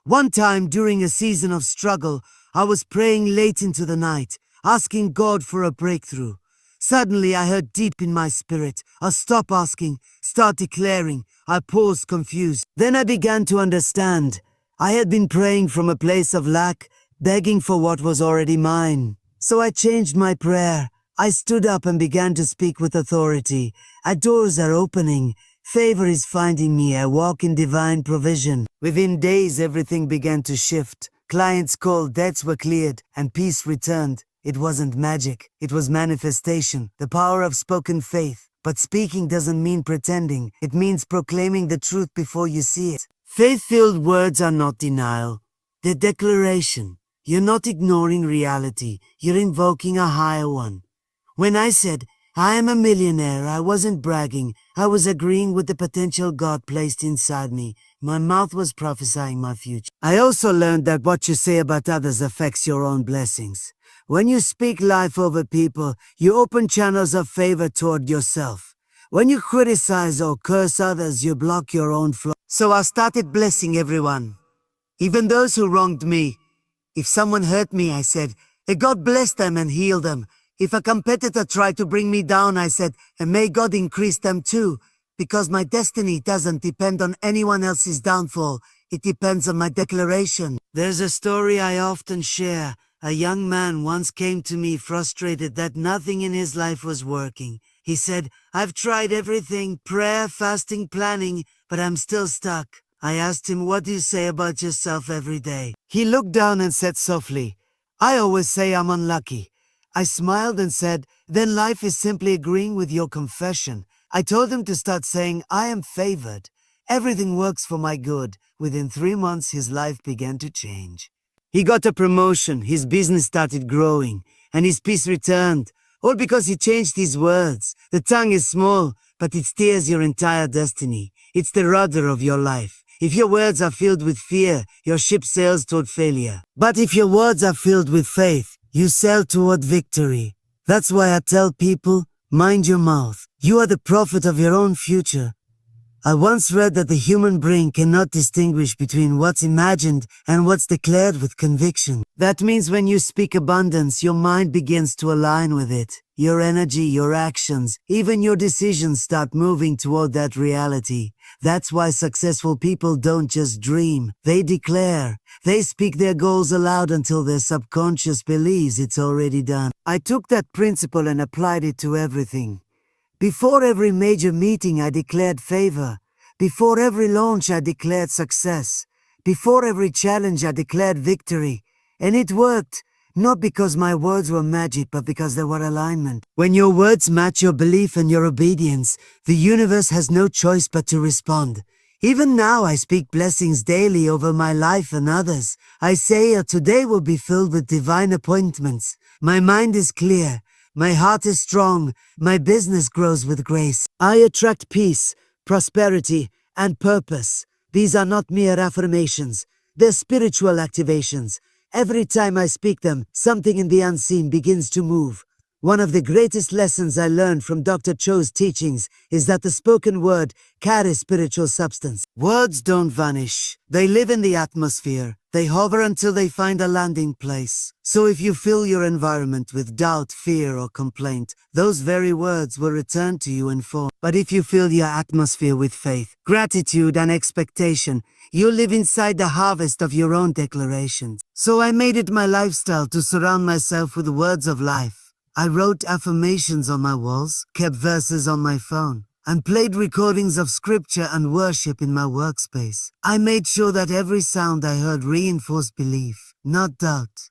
One time during a season of struggle, I was praying late into the night, asking God for a breakthrough. Suddenly I heard deep in my spirit, stop asking, start declaring. I paused confused. Then I began to understand. I had been praying from a place of lack, begging for what was already mine. So I changed my prayer. I stood up and began to speak with authority. Doors are opening. Favor is finding me. I walk in divine provision. Within days, everything began to shift. Clients called, debts were cleared, and peace returned. It wasn't magic. It was manifestation, the power of spoken faith. But speaking doesn't mean pretending. It means proclaiming the truth before you see it. Faith-filled words are not denial. They're declaration. You're not ignoring reality. You're invoking a higher one. When I said, I am a millionaire, I wasn't bragging. I was agreeing with the potential God placed inside me. My mouth was prophesying my future. I also learned that what you say about others affects your own blessings. When you speak life over people, you open channels of favor toward yourself. When you criticize or curse others, you block your own flow. So I started blessing everyone, even those who wronged me. If someone hurt me, I said, "May God bless them and heal them." If a competitor tried to bring me down, I said, "And may God increase them too," because my destiny doesn't depend on anyone else's downfall. It depends on my declaration. There's a story I often share. A young man once came to me frustrated that nothing in his life was working. He said, "I've tried everything, prayer, fasting, planning, but I'm still stuck." I asked him, "What do you say about yourself every day?" He looked down and said softly, "I always say I'm unlucky." I smiled and said, "Then life is simply agreeing with your confession." I told him to start saying, "I am favored. Everything works for my good." Within 3 months, his life began to change. He got a promotion, his business started growing, and his peace returned, all because he changed his words. The tongue is small, but it steers your entire destiny. It's the rudder of your life. If your words are filled with fear, your ship sails toward failure. But if your words are filled with faith, you sail toward victory. That's why I tell people, mind your mouth. You are the prophet of your own future. I once read that the human brain cannot distinguish between what's imagined and what's declared with conviction. That means when you speak abundance, your mind begins to align with it. Your energy, your actions, even your decisions start moving toward that reality. That's why successful people don't just dream, they declare. They speak their goals aloud until their subconscious believes it's already done. I took that principle and applied it to everything. Before every major meeting, I declared favor. Before every launch, I declared success. Before every challenge, I declared victory. And it worked, not because my words were magic, but because they were alignment. When your words match your belief and your obedience, the universe has no choice but to respond. Even now, I speak blessings daily over my life and others. I say, today will be filled with divine appointments. My mind is clear. My heart is strong. My business grows with grace. I attract peace, prosperity, and purpose. These are not mere affirmations. They're spiritual activations. Every time I speak them, something in the unseen begins to move. One of the greatest lessons I learned from Dr. Cho's teachings is that the spoken word carries spiritual substance. Words don't vanish. They live in the atmosphere. They hover until they find a landing place. So if you fill your environment with doubt, fear, or complaint, those very words will return to you in form. But if you fill your atmosphere with faith, gratitude, and expectation, you live inside the harvest of your own declarations. So I made it my lifestyle to surround myself with words of life. I wrote affirmations on my walls, kept verses on my phone, and played recordings of scripture and worship in my workspace. I made sure that every sound I heard reinforced belief, not doubt.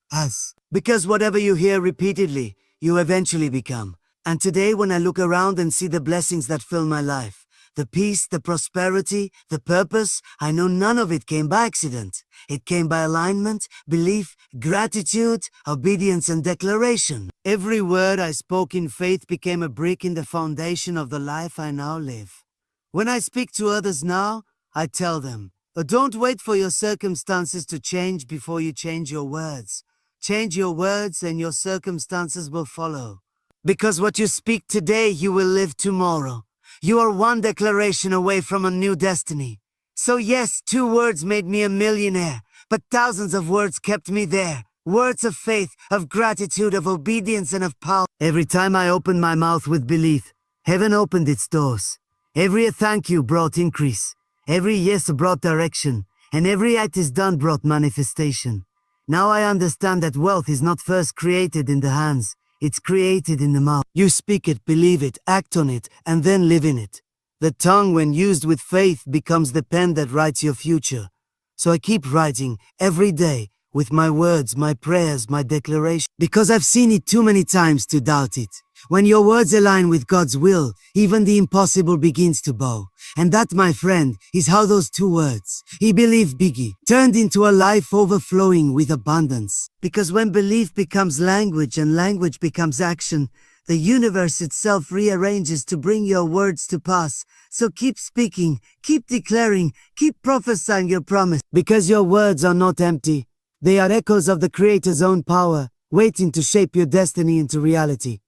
Because whatever you hear repeatedly, you eventually become. And today when I look around and see the blessings that fill my life, The peace, the prosperity, the purpose, I know none of it came by accident. It came by alignment, belief, gratitude, obedience, and declaration. Every word I spoke in faith became a brick in the foundation of the life I now live. When I speak to others now, I tell them, don't wait for your circumstances to change before you change your words. Change your words and your circumstances will follow. Because what you speak today, you will live tomorrow. You are one declaration away from a new destiny. So yes, 2 words made me a millionaire, but thousands of words kept me there. Words of faith, of gratitude, of obedience, and of power. Every time I opened my mouth with belief, heaven opened its doors. Every thank you brought increase. Every yes brought direction. And every act is done brought manifestation. Now I understand that wealth is not first created in the hands. It's created in the mouth. You speak it, believe it, act on it, and then live in it. The tongue, when used with faith, becomes the pen that writes your future. So I keep writing every day with my words, my prayers, my declaration, because I've seen it too many times to doubt it. When your words align with God's will, even the impossible begins to bow. And that, my friend, is how those 2 words, he believed biggie, turned into a life overflowing with abundance. Because when belief becomes language and language becomes action, the universe itself rearranges to bring your words to pass. So keep speaking, keep declaring, keep prophesying your promise. Because your words are not empty. They are echoes of the Creator's own power, waiting to shape your destiny into reality.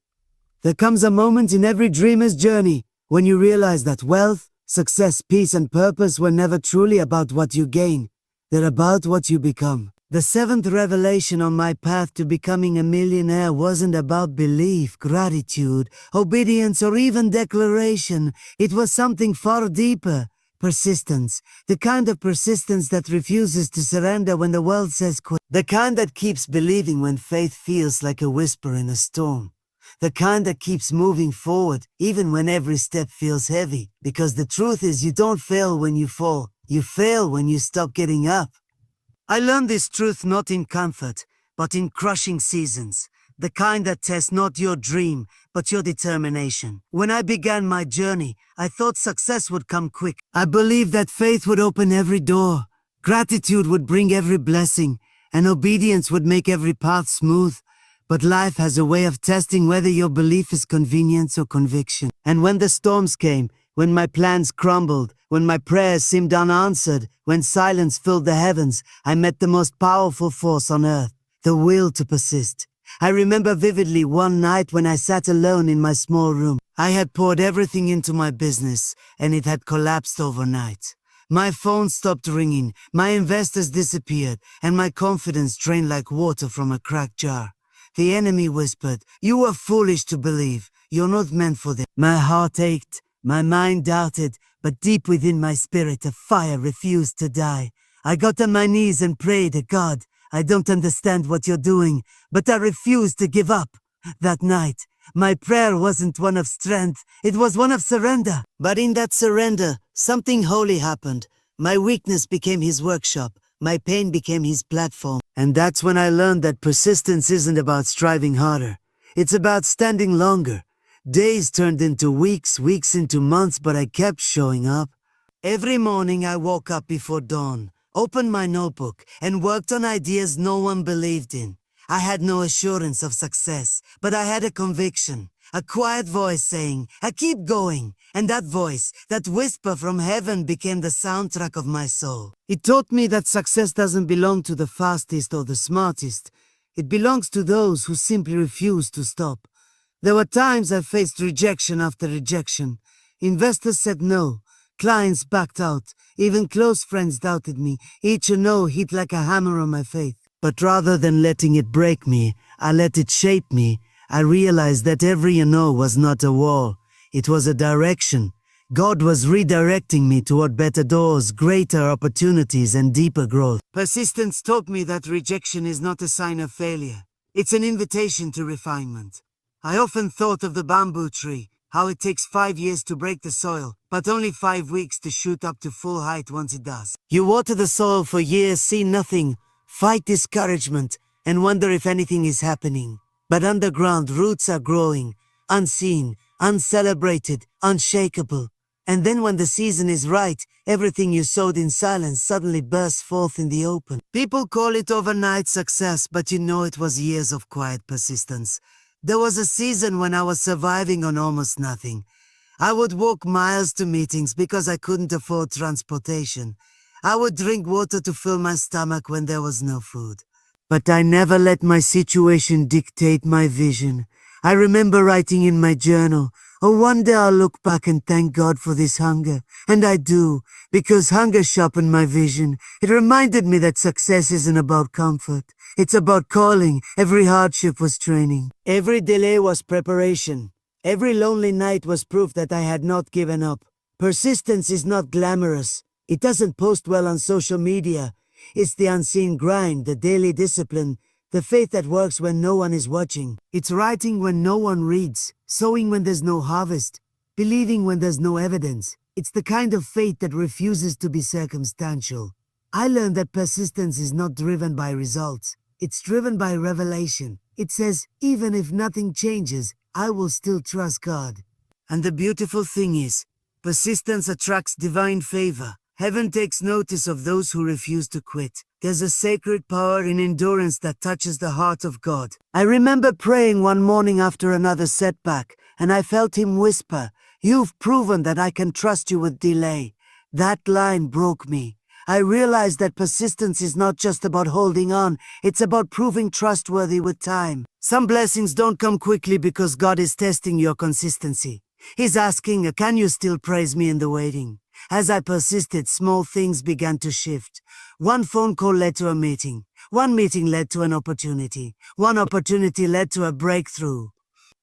There comes a moment in every dreamer's journey when you realize that wealth, success, peace, and purpose were never truly about what you gain. They're about what you become. The 7th revelation on my path to becoming a millionaire wasn't about belief, gratitude, obedience, or even declaration. It was something far deeper. Persistence. The kind of persistence that refuses to surrender when the world says quit. The kind that keeps believing when faith feels like a whisper in a storm. The kind that keeps moving forward even when every step feels heavy. Because the truth is, you don't fail when you fall. You fail when you stop getting up. I learned this truth not in comfort, but in crushing seasons. The kind that tests not your dream, but your determination. When I began my journey, I thought success would come quick. I believed that faith would open every door, gratitude would bring every blessing, and obedience would make every path smooth. But life has a way of testing whether your belief is convenience or conviction. And when the storms came, when my plans crumbled, when my prayers seemed unanswered, when silence filled the heavens, I met the most powerful force on earth, the will to persist. I remember vividly one night when I sat alone in my small room. I had poured everything into my business, and it had collapsed overnight. My phone stopped ringing, my investors disappeared, and my confidence drained like water from a cracked jar. The enemy whispered, "You were foolish to believe. You're not meant for this." My heart ached, my mind doubted, but deep within my spirit a fire refused to die. I got on my knees and prayed, "God, I don't understand what you're doing, but I refuse to give up." That night, my prayer wasn't one of strength, it was one of surrender. But in that surrender, something holy happened. My weakness became his workshop, my pain became his platform. And that's when I learned that persistence isn't about striving harder. It's about standing longer. Days turned into weeks, weeks into months, but I kept showing up. Every morning I woke up before dawn, opened my notebook, and worked on ideas no one believed in. I had no assurance of success, but I had a conviction, a quiet voice saying, "I keep going." And that voice, that whisper from heaven, became the soundtrack of my soul. It taught me that success doesn't belong to the fastest or the smartest. It belongs to those who simply refuse to stop. There were times I faced rejection after rejection. Investors said no. Clients backed out. Even close friends doubted me. Each no hit like a hammer on my faith. But rather than letting it break me, I let it shape me. I realized that every no was not a wall. It was a direction. God was redirecting me toward better doors, greater opportunities, and deeper growth. Persistence taught me that rejection is not a sign of failure. It's an invitation to refinement. I often thought of the bamboo tree, how it takes 5 years to break the soil, but only 5 weeks to shoot up to full height once it does. You water the soil for years, see nothing, fight discouragement, and wonder if anything is happening. But underground, roots are growing, unseen, uncelebrated, unshakable. And then when the season is right, everything you sowed in silence suddenly bursts forth in the open. People call it overnight success, but you know it was years of quiet persistence. There was a season when I was surviving on almost nothing. I would walk miles to meetings because I couldn't afford transportation. I would drink water to fill my stomach when there was no food. But I never let my situation dictate my vision. I remember writing in my journal, "Oh, one day I'll look back and thank God for this hunger." And I do, because hunger sharpened my vision. It reminded me that success isn't about comfort. It's about calling. Every hardship was training. Every delay was preparation. Every lonely night was proof that I had not given up. Persistence is not glamorous. It doesn't post well on social media. It's the unseen grind, the daily discipline, the faith that works when no one is watching. It's writing when no one reads, sowing when there's no harvest, believing when there's no evidence. It's the kind of faith that refuses to be circumstantial. I learned that persistence is not driven by results. It's driven by revelation. It says, even if nothing changes, I will still trust God. And the beautiful thing is, persistence attracts divine favor. Heaven takes notice of those who refuse to quit. There's a sacred power in endurance that touches the heart of God. I remember praying one morning after another setback, and I felt him whisper, "You've proven that I can trust you with delay." That line broke me. I realized that persistence is not just about holding on, it's about proving trustworthy with time. Some blessings don't come quickly because God is testing your consistency. He's asking, can you still praise me in the waiting? As I persisted, small things began to shift. One phone call led to a meeting. One meeting led to an opportunity. One opportunity led to a breakthrough.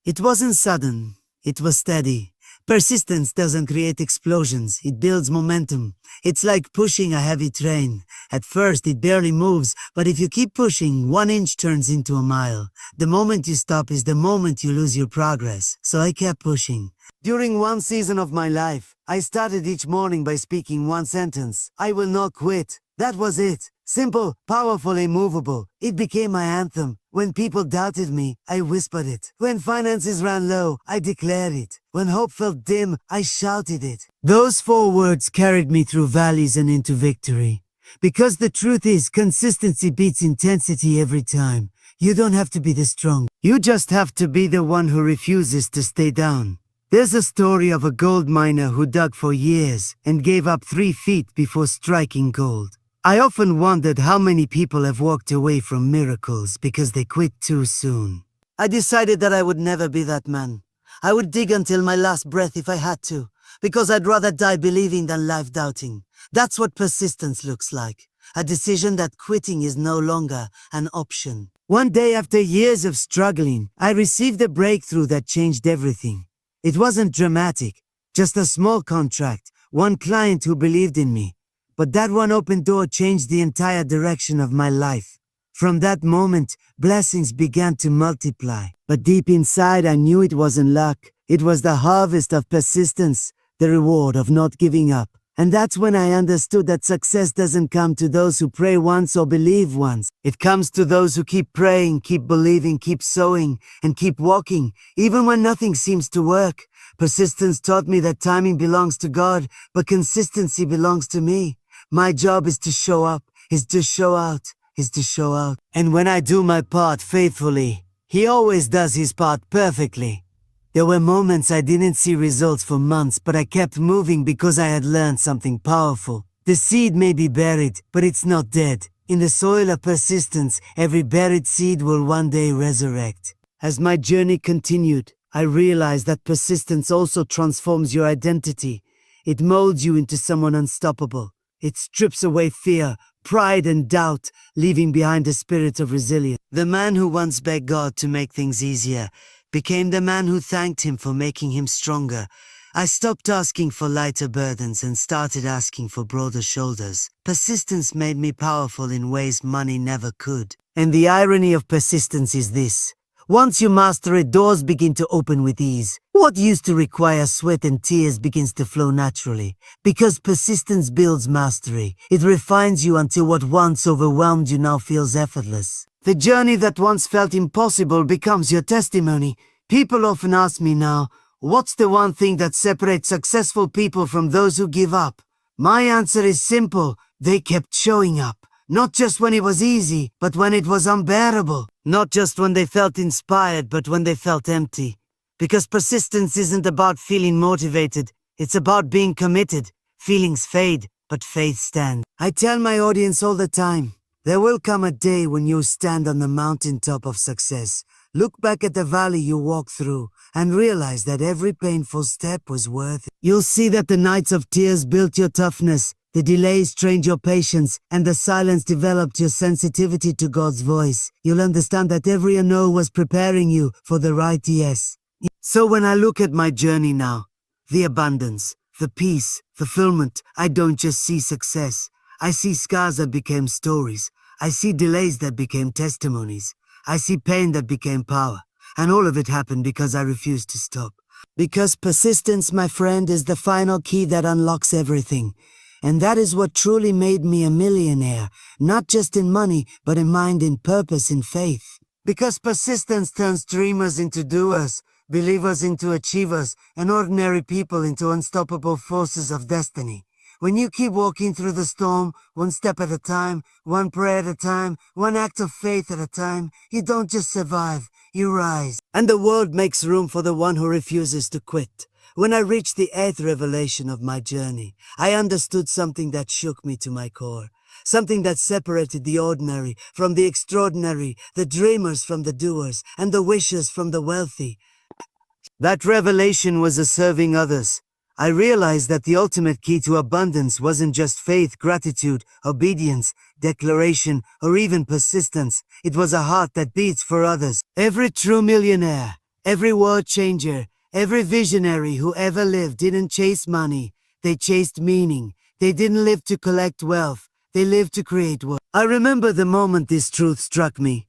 It wasn't sudden. It was steady. Persistence doesn't create explosions. It builds momentum. It's like pushing a heavy train. At first, it barely moves, but if you keep pushing, 1 inch turns into a mile. The moment you stop is the moment you lose your progress. So I kept pushing. During one season of my life, I started each morning by speaking one sentence: "I will not quit." That was it. Simple, powerful, immovable. It became my anthem. When people doubted me, I whispered it. When finances ran low, I declared it. When hope felt dim, I shouted it. Those 4 words carried me through valleys and into victory. Because the truth is, consistency beats intensity every time. You don't have to be the strong. You just have to be the one who refuses to stay down. There's a story of a gold miner who dug for years and gave up 3 feet before striking gold. I often wondered how many people have walked away from miracles because they quit too soon. I decided that I would never be that man. I would dig until my last breath if I had to, because I'd rather die believing than life doubting. That's what persistence looks like. A decision that quitting is no longer an option. One day after years of struggling, I received a breakthrough that changed everything. It wasn't dramatic, just a small contract, one client who believed in me. But that one open door changed the entire direction of my life. From that moment, blessings began to multiply. But deep inside, I knew it wasn't luck. It was the harvest of persistence, the reward of not giving up. And that's when I understood that success doesn't come to those who pray once or believe once. It comes to those who keep praying, keep believing, keep sowing, and keep walking, even when nothing seems to work. Persistence taught me that timing belongs to God, but consistency belongs to me. My job is to show up, is to show out, is to show out. And when I do my part faithfully, He always does His part perfectly. There were moments I didn't see results for months, but I kept moving because I had learned something powerful. The seed may be buried, but it's not dead. In the soil of persistence, every buried seed will one day resurrect. As my journey continued, I realized that persistence also transforms your identity. It molds you into someone unstoppable. It strips away fear, pride, and doubt, leaving behind a spirit of resilience. The man who once begged God to make things easier became the man who thanked Him for making him stronger. I stopped asking for lighter burdens and started asking for broader shoulders. Persistence made me powerful in ways money never could. And the irony of persistence is this: once you master it, doors begin to open with ease. What used to require sweat and tears begins to flow naturally. Because persistence builds mastery. It refines you until what once overwhelmed you now feels effortless. The journey that once felt impossible becomes your testimony. People often ask me now, What's the one thing that separates successful people from those who give up? My answer is simple. They kept showing up. Not just when it was easy, but when it was unbearable. Not just when they felt inspired, but when they felt empty. Because persistence isn't about feeling motivated. It's about being committed. Feelings fade, but faith stands. I tell my audience all the time, there will come a day when you stand on the mountaintop of success. Look back at the valley you walked through and realize that every painful step was worth it. You'll see that the nights of tears built your toughness, the delays trained your patience, and the silence developed your sensitivity to God's voice. You'll understand that every no was preparing you for the right yes. So when I look at my journey now, the abundance, the peace, fulfillment, I don't just see success. I see scars that became stories. I see delays that became testimonies. I see pain that became power. And all of it happened because I refused to stop. Because persistence, my friend, is the final key that unlocks everything. And that is what truly made me a millionaire, not just in money, but in mind, in purpose, in faith. Because persistence turns dreamers into doers, believers into achievers, and ordinary people into unstoppable forces of destiny. When you keep walking through the storm, one step at a time, one prayer at a time, one act of faith at a time, you don't just survive, you rise. And the world makes room for the one who refuses to quit. When I reached the 8th revelation of my journey, I understood something that shook me to my core. Something that separated the ordinary from the extraordinary, the dreamers from the doers, and the wishers from the wealthy. That revelation was serving others. I realized that the ultimate key to abundance wasn't just faith, gratitude, obedience, declaration, or even persistence. It was a heart that beats for others. Every true millionaire, every world changer, every visionary who ever lived didn't chase money. They chased meaning. They didn't live to collect wealth. They lived to create wealth. I remember the moment this truth struck me.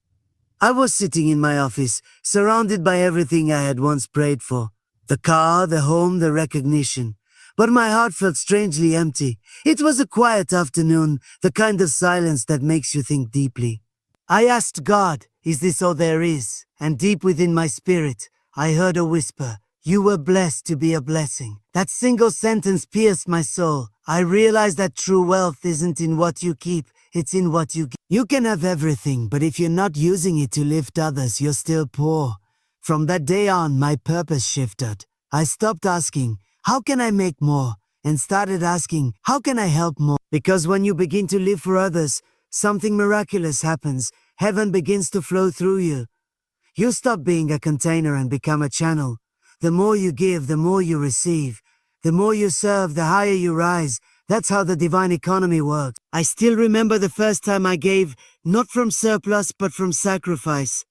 I was sitting in my office, surrounded by everything I had once prayed for. The car, the home, the recognition. But my heart felt strangely empty. It was a quiet afternoon, the kind of silence that makes you think deeply. I asked God, is this all there is? And deep within my spirit, I heard a whisper, you were blessed to be a blessing. That single sentence pierced my soul. I realized that true wealth isn't in what you keep, it's in what you give. You can have everything, but if you're not using it to lift others, you're still poor. From that day on, my purpose shifted. I stopped asking, how can I make more? And started asking, how can I help more? Because when you begin to live for others, something miraculous happens. Heaven begins to flow through you. You stop being a container and become a channel. The more you give, the more you receive. The more you serve, the higher you rise. That's how the divine economy works. I still remember the first time I gave, not from surplus, but from sacrifice.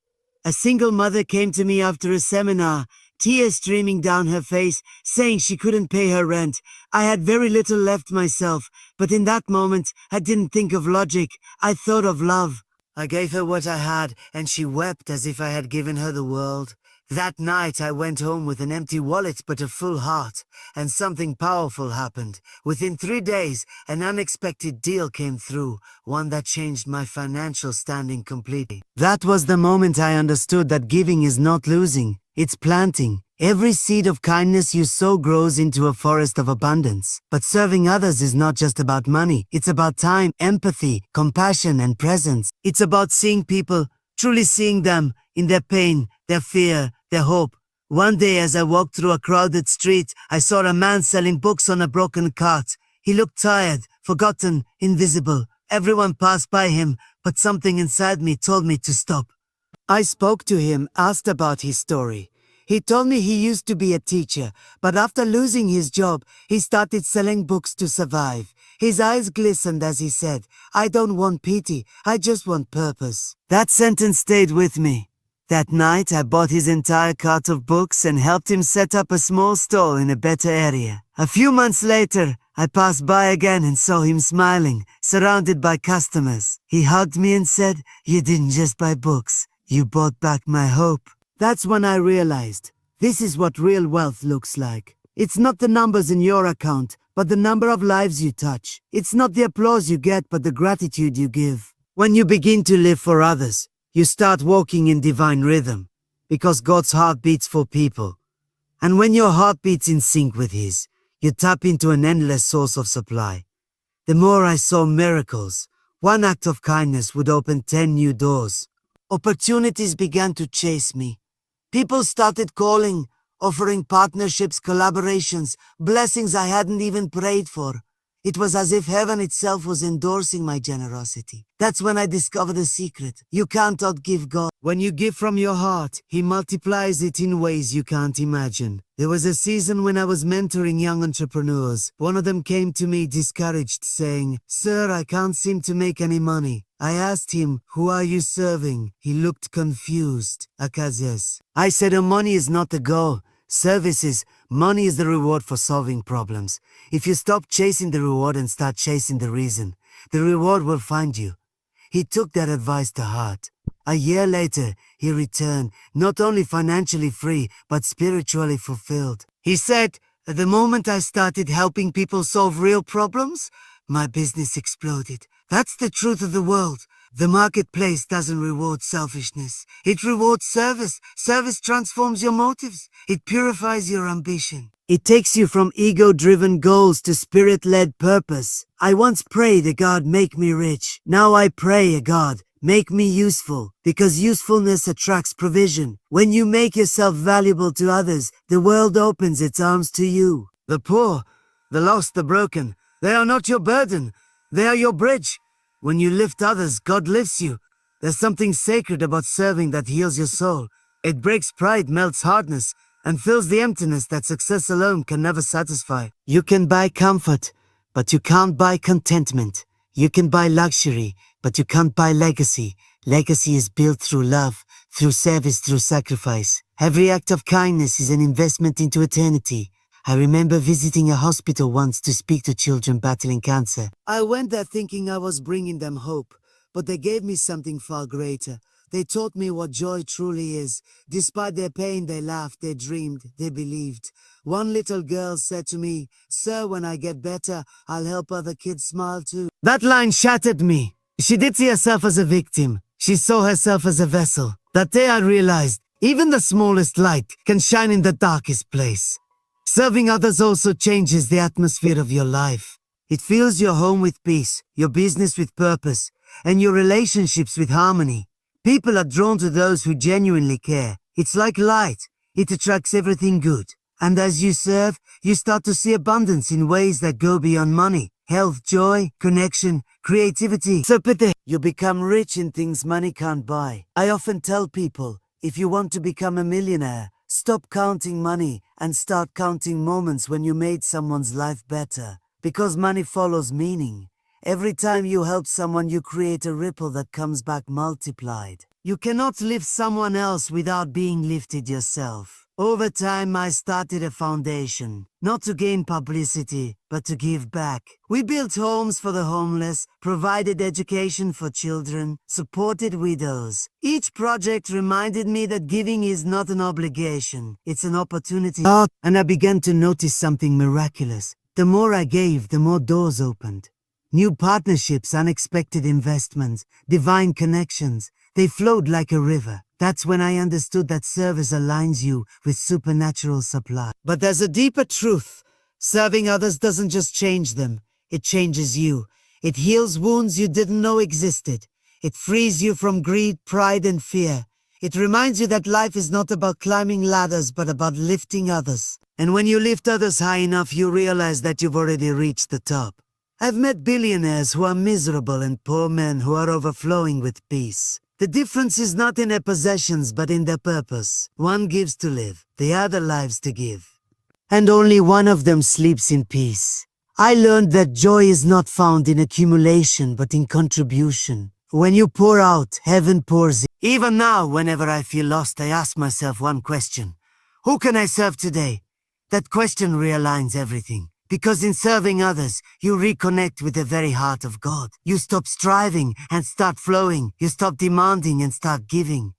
A single mother came to me after a seminar, tears streaming down her face, saying she couldn't pay her rent. I had very little left myself, but in that moment, I didn't think of logic. I thought of love. I gave her what I had, and she wept as if I had given her the world. That night, I went home with an empty wallet but a full heart, and something powerful happened. Within 3 days, an unexpected deal came through, one that changed my financial standing completely. That was the moment I understood that giving is not losing, it's planting. Every seed of kindness you sow grows into a forest of abundance. But serving others is not just about money, it's about time, empathy, compassion, and presence. It's about seeing people, truly seeing them, in their pain, their fear, their hope. One day as I walked through a crowded street, I saw a man selling books on a broken cart. He looked tired, forgotten, invisible. Everyone passed by him, but something inside me told me to stop. I spoke to him, asked about his story. He told me he used to be a teacher, but after losing his job, he started selling books to survive. His eyes glistened as he said, I don't want pity, I just want purpose. That sentence stayed with me. That night, I bought his entire cart of books and helped him set up a small stall in a better area. A few months later, I passed by again and saw him smiling, surrounded by customers. He hugged me and said, you didn't just buy books, you bought back my hope. That's when I realized, this is what real wealth looks like. It's not the numbers in your account, but the number of lives you touch. It's not the applause you get, but the gratitude you give. When you begin to live for others, you start walking in divine rhythm, because God's heart beats for people. And when your heart beats in sync with his, you tap into an endless source of supply. The more I saw miracles, one act of kindness would open 10 new doors. Opportunities began to chase me. People started calling, offering partnerships, collaborations, blessings I hadn't even prayed for. It was as if heaven itself was endorsing my generosity. That's when I discovered the secret. You can't outgive God. When you give from your heart, He multiplies it in ways you can't imagine. There was a season when I was mentoring young entrepreneurs. One of them came to me discouraged, saying, "Sir, I can't seem to make any money." I asked him, "Who are you serving?" He looked confused. Akazes. I said, money is not the goal. Services, money is the reward for solving problems. If you stop chasing the reward and start chasing the reason, the reward will find you. He took that advice to heart. A year later, he returned, not only financially free, but spiritually fulfilled. He said, "The moment I started helping people solve real problems, my business exploded." That's the truth of the world. The marketplace doesn't reward selfishness. It rewards service. Service transforms your motives. It purifies your ambition. It takes you from ego-driven goals to spirit-led purpose. I once prayed, God, make me rich. Now I pray, God, make me useful, because usefulness attracts provision. When you make yourself valuable to others, the world opens its arms to you. The poor, the lost, the broken, they are not your burden. They are your bridge. When you lift others, God lifts you. There's something sacred about serving that heals your soul. It breaks pride, melts hardness, and fills the emptiness that success alone can never satisfy. You can buy comfort, but you can't buy contentment. You can buy luxury, but you can't buy legacy. Legacy is built through love, through service, through sacrifice. Every act of kindness is an investment into eternity. I remember visiting a hospital once to speak to children battling cancer. I went there thinking I was bringing them hope, but they gave me something far greater. They taught me what joy truly is. Despite their pain, they laughed, they dreamed, they believed. One little girl said to me, "Sir, when I get better, I'll help other kids smile too." That line shattered me. She did see herself as a victim. She saw herself as a vessel. That day I realized, even the smallest light can shine in the darkest place. Serving others also changes the atmosphere of your life. It fills your home with peace, your business with purpose, and your relationships with harmony. People are drawn to those who genuinely care. It's like light. It attracts everything good. And as you serve, you start to see abundance in ways that go beyond money. Health, joy, connection, creativity. You become rich in things money can't buy. I often tell people, if you want to become a millionaire, stop counting money and start counting moments when you made someone's life better. Because money follows meaning. Every time you help someone, you create a ripple that comes back multiplied. You cannot lift someone else without being lifted yourself. Over time, I started a foundation, not to gain publicity, but to give back. We built homes for the homeless, provided education for children, supported widows. Each project reminded me that giving is not an obligation, it's an opportunity. And I began to notice something miraculous. The more I gave, the more doors opened. New partnerships, unexpected investments, divine connections, they flowed like a river. That's when I understood that service aligns you with supernatural supply. But there's a deeper truth. Serving others doesn't just change them, it changes you. It heals wounds you didn't know existed. It frees you from greed, pride, and fear. It reminds you that life is not about climbing ladders, but about lifting others. And when you lift others high enough, you realize that you've already reached the top. I've met billionaires who are miserable and poor men who are overflowing with peace. The difference is not in their possessions, but in their purpose. One gives to live, the other lives to give. And only one of them sleeps in peace. I learned that joy is not found in accumulation, but in contribution. When you pour out, heaven pours in. Even now, whenever I feel lost, I ask myself one question. Who can I serve today? That question realigns everything. Because in serving others, you reconnect with the very heart of God. You stop striving and start flowing. You stop demanding and start giving.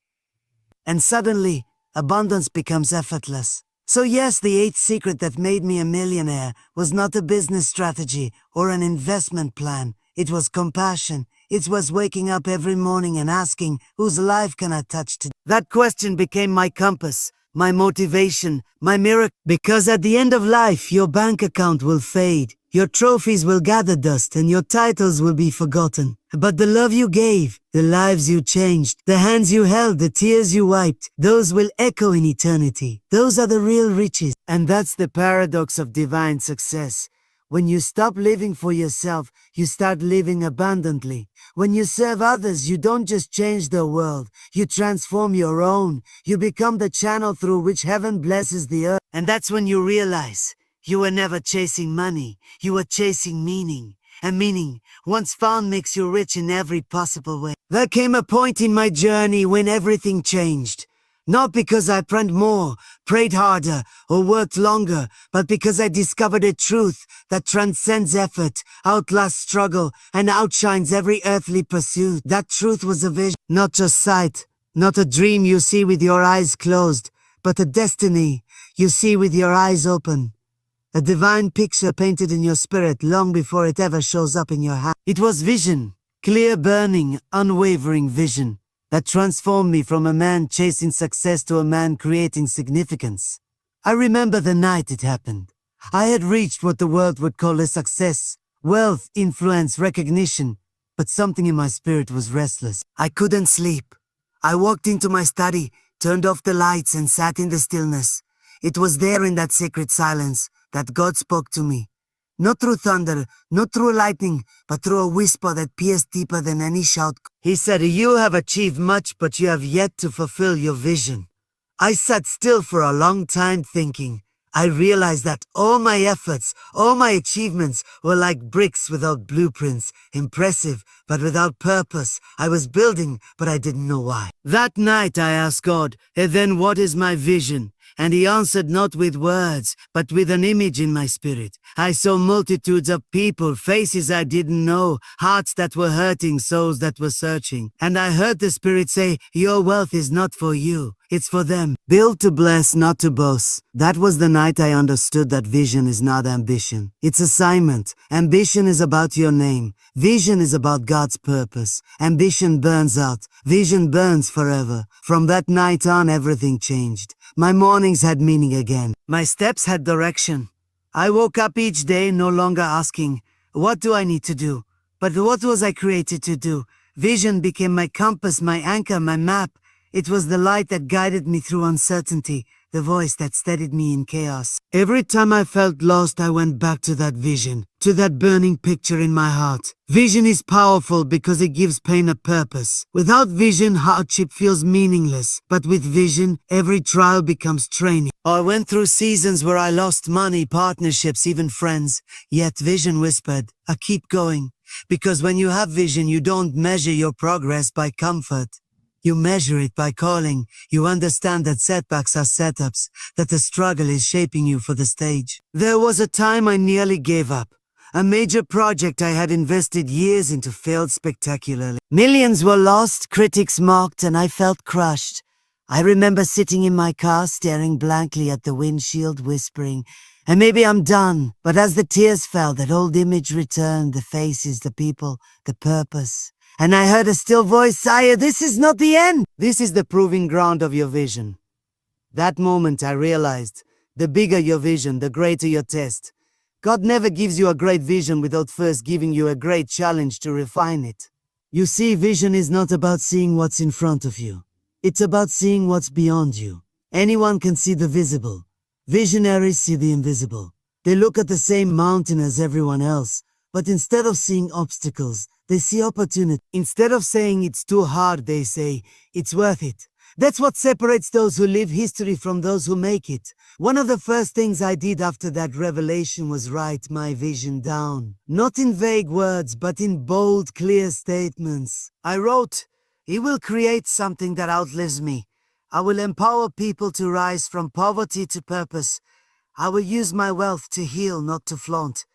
And suddenly, abundance becomes effortless. So yes, the eighth secret that made me a millionaire was not a business strategy or an investment plan. It was compassion. It was waking up every morning and asking, whose life can I touch today? That question became my compass. my motivation, my miracle. Because at the end of life, your bank account will fade, your trophies will gather dust, and your titles will be forgotten. But the love you gave, the lives you changed, the hands you held, the tears you wiped, those will echo in eternity. Those are the real riches. And that's the paradox of divine success. When you stop living for yourself, you start living abundantly. When you serve others, you don't just change the world, you transform your own. You become the channel through which heaven blesses the earth. And that's when you realize you were never chasing money, you were chasing meaning. And meaning, once found, makes you rich in every possible way. There came a point in my journey when everything changed. Not because I prayed more, prayed harder, or worked longer, but because I discovered a truth that transcends effort, outlasts struggle, and outshines every earthly pursuit. That truth was a vision, not just sight, not a dream you see with your eyes closed, but a destiny you see with your eyes open. A divine picture painted in your spirit long before it ever shows up in your hand. It was vision, clear, burning, unwavering vision, that transformed me from a man chasing success to a man creating significance. I remember the night it happened. I had reached what the world would call a success, wealth, influence, recognition, but something in my spirit was restless. I couldn't sleep. I walked into my study, turned off the lights, and sat in the stillness. It was there in that sacred silence that God spoke to me. Not through thunder, not through lightning, but through a whisper that pierced deeper than any shout. He said, "You have achieved much, but you have yet to fulfill your vision." I sat still for a long time thinking. I realized that all my efforts, all my achievements were like bricks without blueprints, impressive, but without purpose. I was building, but I didn't know why. That night I asked God, "Then what is my vision?" And he answered not with words, but with an image in my spirit. I saw multitudes of people, faces I didn't know, hearts that were hurting, souls that were searching. And I heard the Spirit say, "Your wealth is not for you, it's for them. Build to bless, not to boast." That was the night I understood that vision is not ambition. It's assignment. Ambition is about your name. Vision is about God's purpose. Ambition burns out. Vision burns forever. From that night on, everything changed. My mornings had meaning again. My steps had direction. I woke up each day no longer asking, "What do I need to do?" but "What was I created to do?" Vision became my compass, my anchor, my map. It was the light that guided me through uncertainty, the voice that steadied me in chaos. Every time I felt lost, I went back to that vision, to that burning picture in my heart. Vision is powerful because it gives pain a purpose. Without vision, hardship feels meaningless. But with vision, every trial becomes training. I went through seasons where I lost money, partnerships, even friends. Yet vision whispered, "I keep going." Because when you have vision, you don't measure your progress by comfort. You measure it by calling. You understand that setbacks are setups, that the struggle is shaping you for the stage. There was a time I nearly gave up. A major project I had invested years into failed spectacularly. Millions were lost, critics mocked, and I felt crushed. I remember sitting in my car, staring blankly at the windshield, whispering, "And maybe I'm done." But as the tears fell, that old image returned, the faces, the people, the purpose. And I heard a still voice, "Sire, this is not the end. This is the proving ground of your vision." That moment I realized, the bigger your vision, the greater your test. God never gives you a great vision without first giving you a great challenge to refine it. You see, vision is not about seeing what's in front of you. It's about seeing what's beyond you. Anyone can see the visible. Visionaries see the invisible. They look at the same mountain as everyone else, but instead of seeing obstacles, they see opportunity. Instead of saying it's too hard, they say it's worth it. That's what separates those who live history from those who make it. One of the first things I did after that revelation was write my vision down. Not in vague words, but in bold, clear statements. I wrote, "He will create something that outlives me. I will empower people to rise from poverty to purpose. I will use my wealth to heal, not to flaunt."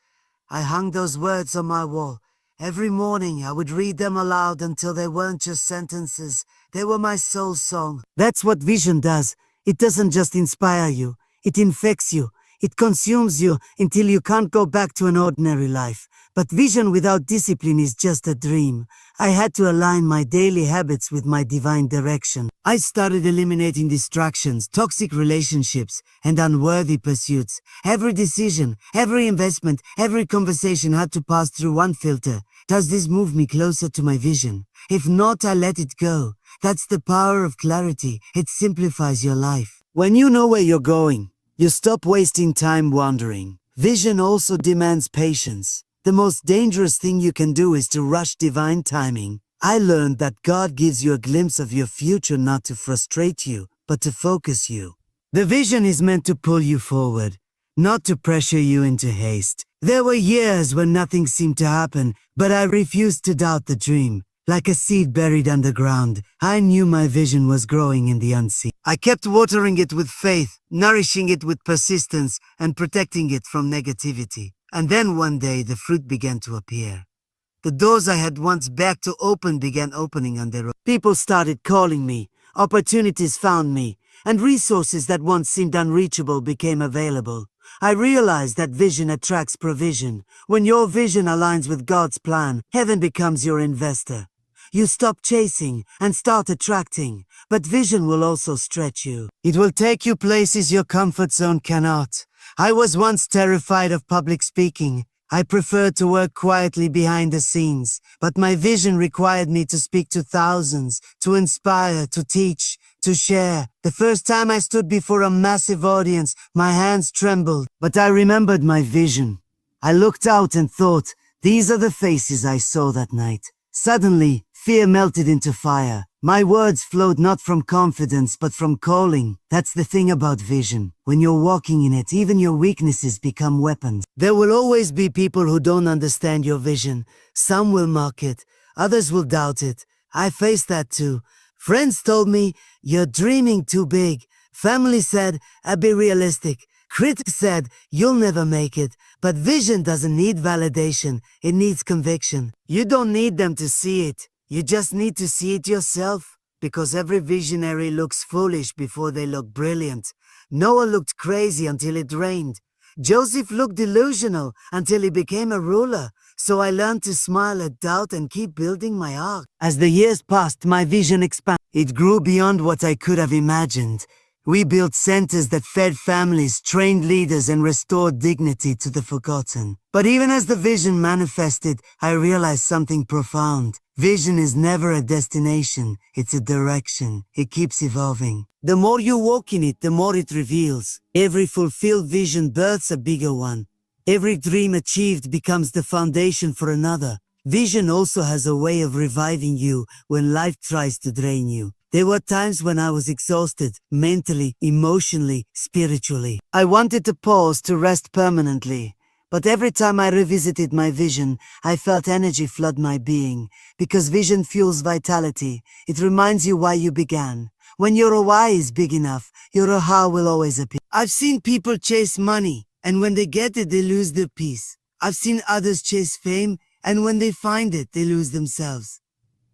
I hung those words on my wall. Every morning I would read them aloud until they weren't just sentences, they were my soul song. That's what vision does. It doesn't just inspire you, it infects you. It consumes you until you can't go back to an ordinary life. But vision without discipline is just a dream. I had to align my daily habits with my divine direction. I started eliminating distractions, toxic relationships, and unworthy pursuits. Every decision, every investment, every conversation had to pass through one filter. Does this move me closer to my vision? If not, I let it go. That's the power of clarity. It simplifies your life. When you know where you're going, you stop wasting time wandering. Vision also demands patience. The most dangerous thing you can do is to rush divine timing. I learned that God gives you a glimpse of your future not to frustrate you, but to focus you. The vision is meant to pull you forward, not to pressure you into haste. There were years when nothing seemed to happen, but I refused to doubt the dream. Like a seed buried underground, I knew my vision was growing in the unseen. I kept watering it with faith, nourishing it with persistence, and protecting it from negativity. And then one day the fruit began to appear. The doors I had once begged to open began opening on their own. People started calling me, opportunities found me, and resources that once seemed unreachable became available. I realized that vision attracts provision. When your vision aligns with God's plan, heaven becomes your investor. You stop chasing and start attracting, but vision will also stretch you. It will take you places your comfort zone cannot. I was once terrified of public speaking. I preferred to work quietly behind the scenes, but my vision required me to speak to thousands, to inspire, to teach, to share. The first time I stood before a massive audience, my hands trembled, but I remembered my vision. I looked out and thought, these are the faces I saw that night. Suddenly, fear melted into fire. My words flowed not from confidence, but from calling. That's the thing about vision. When you're walking in it, even your weaknesses become weapons. There will always be people who don't understand your vision. Some will mock it, others will doubt it. I faced that too. Friends told me, you're dreaming too big. Family said, be realistic. Critics said, you'll never make it. But vision doesn't need validation, it needs conviction. You don't need them to see it. You just need to see it yourself, because every visionary looks foolish before they look brilliant. Noah looked crazy until it rained. Joseph looked delusional until he became a ruler. So I learned to smile at doubt and keep building my ark. As the years passed, my vision expanded. It grew beyond what I could have imagined. We built centers that fed families, trained leaders, and restored dignity to the forgotten. But even as the vision manifested, I realized something profound. Vision is never a destination, it's a direction. It keeps evolving. The more you walk in it, the more it reveals. Every fulfilled vision births a bigger one. Every dream achieved becomes the foundation for another. Vision also has a way of reviving you when life tries to drain you. There were times when I was exhausted, mentally, emotionally, spiritually. I wanted to pause to rest permanently. But every time I revisited my vision, I felt energy flood my being. Because vision fuels vitality. It reminds you why you began. When your why is big enough, your how will always appear. I've seen people chase money, and when they get it, they lose their peace. I've seen others chase fame, and when they find it, they lose themselves.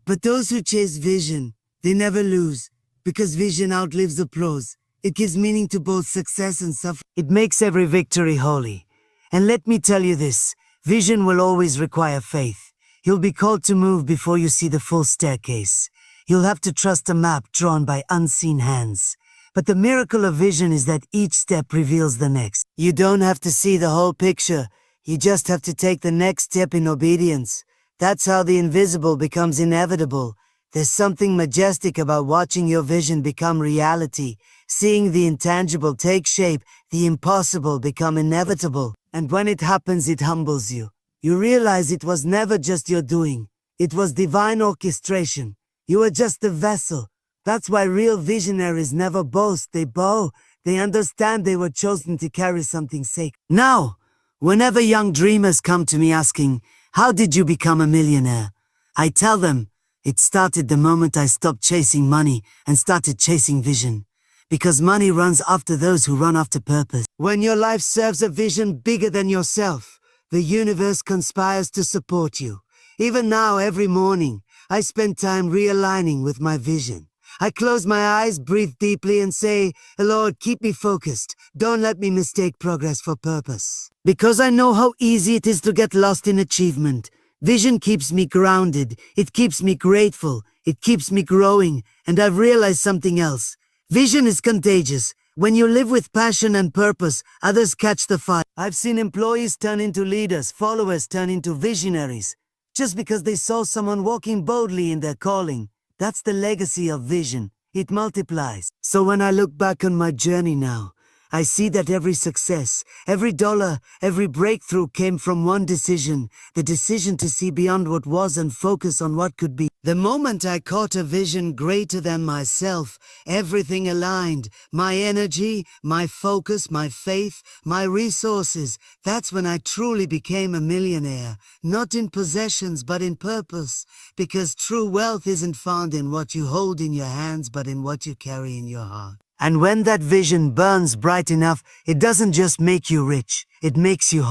But those who chase vision, they never lose, because vision outlives applause. It gives meaning to both success and suffering. It makes every victory holy. And let me tell you this, vision will always require faith. You'll be called to move before you see the full staircase. You'll have to trust a map drawn by unseen hands. But the miracle of vision is that each step reveals the next. You don't have to see the whole picture. You just have to take the next step in obedience. That's how the invisible becomes inevitable. There's something majestic about watching your vision become reality, seeing the intangible take shape, the impossible become inevitable. And when it happens, it humbles you. You realize it was never just your doing. It was divine orchestration. You were just a vessel. That's why real visionaries never boast, they bow. They understand they were chosen to carry something sacred. Now, whenever young dreamers come to me asking, how did you become a millionaire? I tell them, it started the moment I stopped chasing money and started chasing vision. Because money runs after those who run after purpose. When your life serves a vision bigger than yourself, the universe conspires to support you. Even now, every morning, I spend time realigning with my vision. I close my eyes, breathe deeply, and say, Lord, keep me focused. Don't let me mistake progress for purpose. Because I know how easy it is to get lost in achievement. Vision keeps me grounded. It keeps me grateful. It keeps me growing. And I've realized something else. Vision is contagious. When you live with passion and purpose, others catch the fire. I've seen employees turn into leaders, followers turn into visionaries, just because they saw someone walking boldly in their calling. That's the legacy of vision. It multiplies. So when I look back on my journey now, I see that every success, every dollar, every breakthrough came from one decision, the decision to see beyond what was and focus on what could be. The moment I caught a vision greater than myself, everything aligned. My energy, my focus, my faith, my resources. That's when I truly became a millionaire. Not in possessions, but in purpose. Because true wealth isn't found in what you hold in your hands, but in what you carry in your heart. And when that vision burns bright enough, it doesn't just make you rich, it makes you whole.